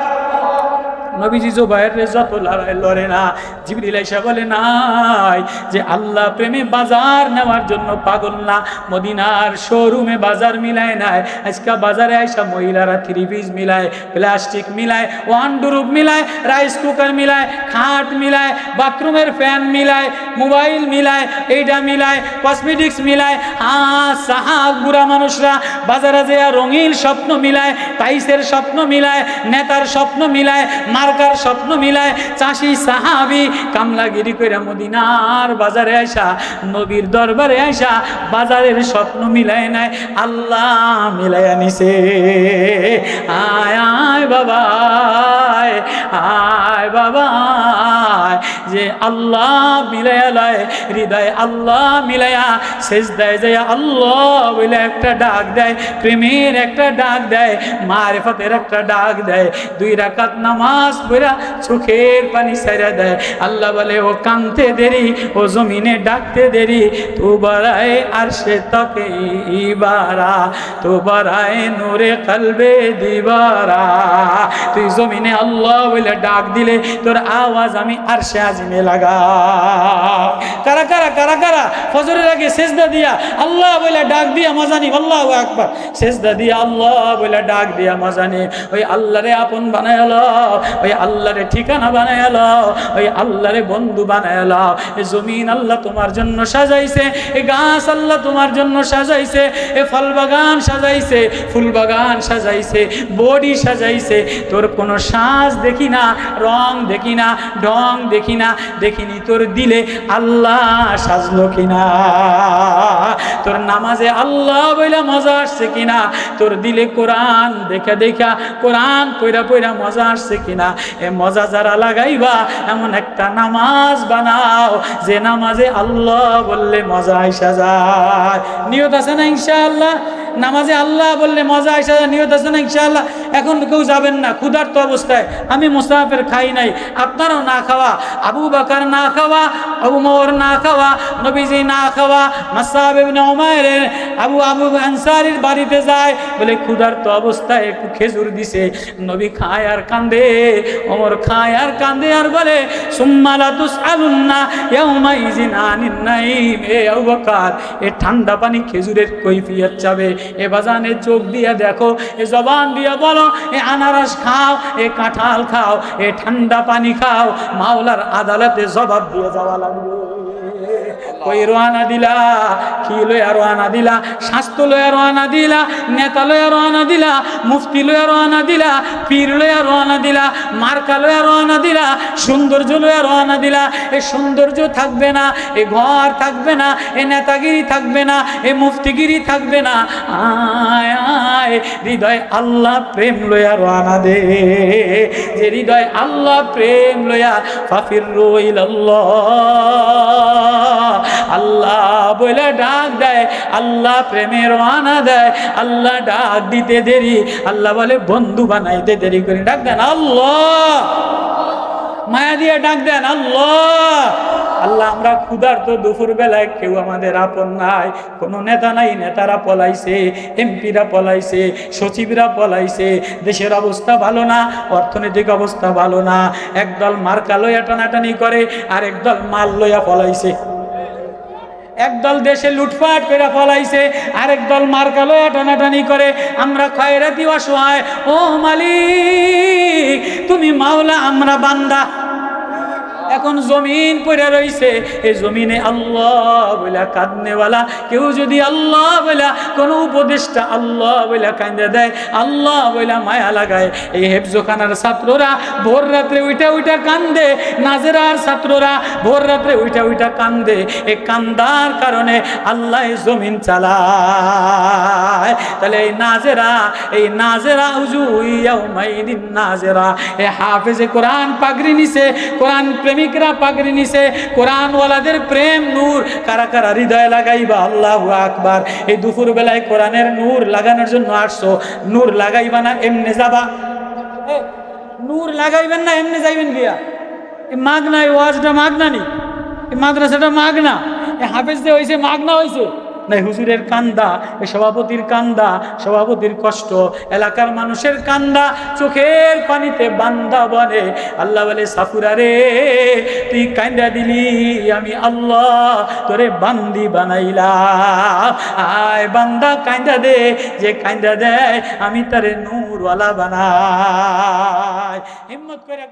নবীজি জুবাইরের যত লড়াই লড়ে না, জিবরিল আইসা বলে নাই যে আল্লাহ প্রেমে বাজার নেওয়ার জন্য পাগল না, মদিনার শোরুমে বাজার মিলায় নাই। আজকে বাজারে আইসা মহিলারা থ্রি পিস মিলায়, প্লাস্টিক মিলায়, ওয়ানড্রোব মিলায়, রাইস কুকার মিলায়, খাট মিলায়, বাথরুমের ফ্যান মিলায়, মোবাইল মিলায়, এইটা মিলায়, কসমেটিক্স মিলায়। সাহাব বুড়া মানুষরা বাজারে যেয়া রঙিন স্বপ্ন মিলায়, টাইসের স্বপ্ন মিলায়, নেতার স্বপ্ন মিলায়, মার্কার স্বপ্ন মিলায়। চাষি সাহাবি কামলাগিরি কইরা মদিনার বাজারে আইসা, নবীর দরবারে আইসা বাজারের স্বপ্ন মিলায় নাই, আল্লাহ মিলাইয়া নিছে। আয় আয় বাবা, আয় বাবা, যে আল্লাহ মিলাইয়া লয় হৃদয়, আল্লাহ মিলাইয়া সেজদায় যায় আল্লাহ বলে একটা ডাক দেয়, প্রেমের একটা ডাক দেয়, মারিফতের একটা ডাক দেয়। 2 রাকাত নামাজ পড়া চোখের পানি ছাইরা দেয়। আল্লাহ বলে ও কানতে দেরি, ও জমিনে ডাকতে দেরি, তু বারায় আরশে তাকে ইবারা, তু বারায় নূরে কলবে দিবারা। তুই জমিনে আল্লাহ বলে ডাক দিলে তোর আওয়াজ আমি আরশে আজিমে লাগা। কারা কারা কারা কারা ফজরের আগে সেজদা দিয়া আল্লাহ বলে ডাক দিয়া মজা নি? আল্লাহু আকবার। সেজদা দিয়া আল্লাহ বলে ডাক দিয়া মজা নি। ওই আল্লাহরে আপন বানায় লও, ওই আল্লাহরে ঠিকানা বানায় লও, ওই আল্লাহরে বন্ধু বানায় লও। এই জমিন আল্লাহ তোমার জন্য সাজাইছে, এই গাছ আল্লাহ তোমার জন্য সাজাইছে, এই ফল বাগান সাজাইছে, ফুল বাগান সাজাইছে, বডি সাজাইছে। তোর কোনো সাজ দেখি না, রং দেখি না, ঢং দেখি না, দেখিনি তোর দিলে আল্লাহ সাজলো কিনা, তোর নামাজে আল্লাহ বইলা মজা আসছে কিনা, তোর দিলে কোরআন দেখা দেখা, কোরআন পইরা পইরা মজা আসছে কিনা। এ মজা যারা লাগাইবা এমন একটা নামাজ বানাও যে নামাজে আল্লাহ বললে মজা আইসা যায়। নিয়ত আছে না ইনশাআল্লাহ? নামাজে আল্লাহ বললে মজা আইসা যায়, নিয়ত আছে না ইনশাআল্লাহ? এখন কেউ যাবেন না ক্ষুধার্ত অবস্থায়, আমি মুসাফির খাই নাই, আপনারাও না খাওয়া, আবু বকর না খাওয়া, আবু ওমর না খাওয়া, নবীজি না খাওয়া, মুসআব ইবনে উমাইর আবু আনসারীর বাড়িতে যায়, বলে ক্ষুধার্ত অবস্থায় একটু খেজুর দিছে। নবী খায় আর কান্দে, ওমর খায় আর কান্দে আর বলে সুম্মা লা তুসআলুন্না ইয়াউমাইযিন আনিন নাঈম। এ আবু বকর, এ ঠান্ডা পানি খেজুরের কৈফিয়ত চাবে, এ বাজানে চোখ দিয়া দেখো, এ জবান দিয়া বলো, এ আনারস খাও, এ কাঁঠাল খাও, এ ঠান্ডা পানি খাও, মাওলার আদালতে জবাব দিয়ে যাওয়া লাগবে। কই রওনা দিলা, কি লইয়া রওনা দিলা? স্বাস্থ্য লইয়া রওনা দিলা, নেতা লইয়া রওনা দিলা, মুফতি লইয়া রওনা দিলা, পীর লইয়া রওনা দিলা, মার্কা লইয়া রওনা দিলা, সৌন্দর্য লইয়া রওনা দিলা। এ সৌন্দর্য থাকবে না, এ ঘর থাকবে না, এ নেতাগিরি থাকবে না, এ মুফতিগিরি থাকবে না। আয় আয় হৃদয় আল্লাহ প্রেম লইয়া রওনা দে, যে হৃদয় আল্লাহ প্রেম লইয়া ফাফিরু ইলাল্লাহ, আল্লাহ বলে ডাক দেয়, আল্লাহ প্রেমের রওনা দেয়, আল্লাহ ডাক দিতে দেরি, আল্লাহ বলে বন্ধু বানাইতে দেরি করে। ডাক দেন আল্লাহ, মায়া দিয়ে ডাক দেন আল্লাহ। আল্লাহ আমরা ক্ষুধার্ত, দুপুর বেলায় কেউ আমাদের আপন নাই, কোনো নেতা নাই, নেতারা পলাইছে, এমপিরা পলাইছে, সচিবরা পলাইছে, দেশের অবস্থা ভালো না, অর্থনৈতিক অবস্থা ভালো না, একদল মার্কা লইয়া টানাটানি করে, আর একদল মাল লইয়া পলাইছে। একদল দেশে লুটপাট করে ফলাইছে, আরেক দল মার্কা লইয়া টানাটানি করে। আমরা খয়রাতি অসহায়, ও মালিক তুমি মাওলা, আমরা বান্দা। এখন জমিন পড়ে রইছে, এই জমিনে আল্লাহ বলে কাঁদনেওয়ালা কেউ যদি আল্লাহ বলে কোনো উপদেষ্টা আল্লাহ বলে কাঁদে দেয়, আল্লাহ বলে মায়া লাগায়, এই হেফজোখানার ছাত্ররা ভোর রাত্রে উইটা কান্দে, নাজেরার ছাত্ররা ভোর রাত্রে উইটা কান্দে। এই কান্দার কারণে আল্লাহ জমিন চালায়। তাহলে এই নাজেরা উজুয়াউমাইদিন নাজেরা, এই হাফেজে কোরআন পাগড়ি নিছে, কোরআন প্রেমিকরা পাগড়ি নিছে, কোরআনওয়ালাদের প্রেম নূর কারা কারা হৃদয়ে লাগাইবা? আল্লাহু আকবার। এই দুপুর বেলায় কোরআনের নূর লাগানোর জন্য আসছো, নূর লাগাইবা না এমনি যাবা? নূর লাগাইবেন না এমনি যাইবেন গিয়া? এই মাগনা, এই ওয়াজটা মাগনা নি, এই মাদ্রাসাটা মাগনা, এই হাফেজ যে হয়েছে মাগনা হয়েছে না? হুজুরের কান্দা, এ সভাপতির কান্দা, সভাপতির কষ্ট, এলাকার মানুষের কান্দা, চোখের পানিতে বান্দা বলে, আল্লাহ বলে সাফুরা রে তুই কান্দা দিলি, আমি আল্লাহ তোরে বান্দি বানাইলাম। আয় বান্দা কান্দা দে, যে কান্দা দেয় আমি তারে নূরওয়ালা বানাই। হিম্মত করে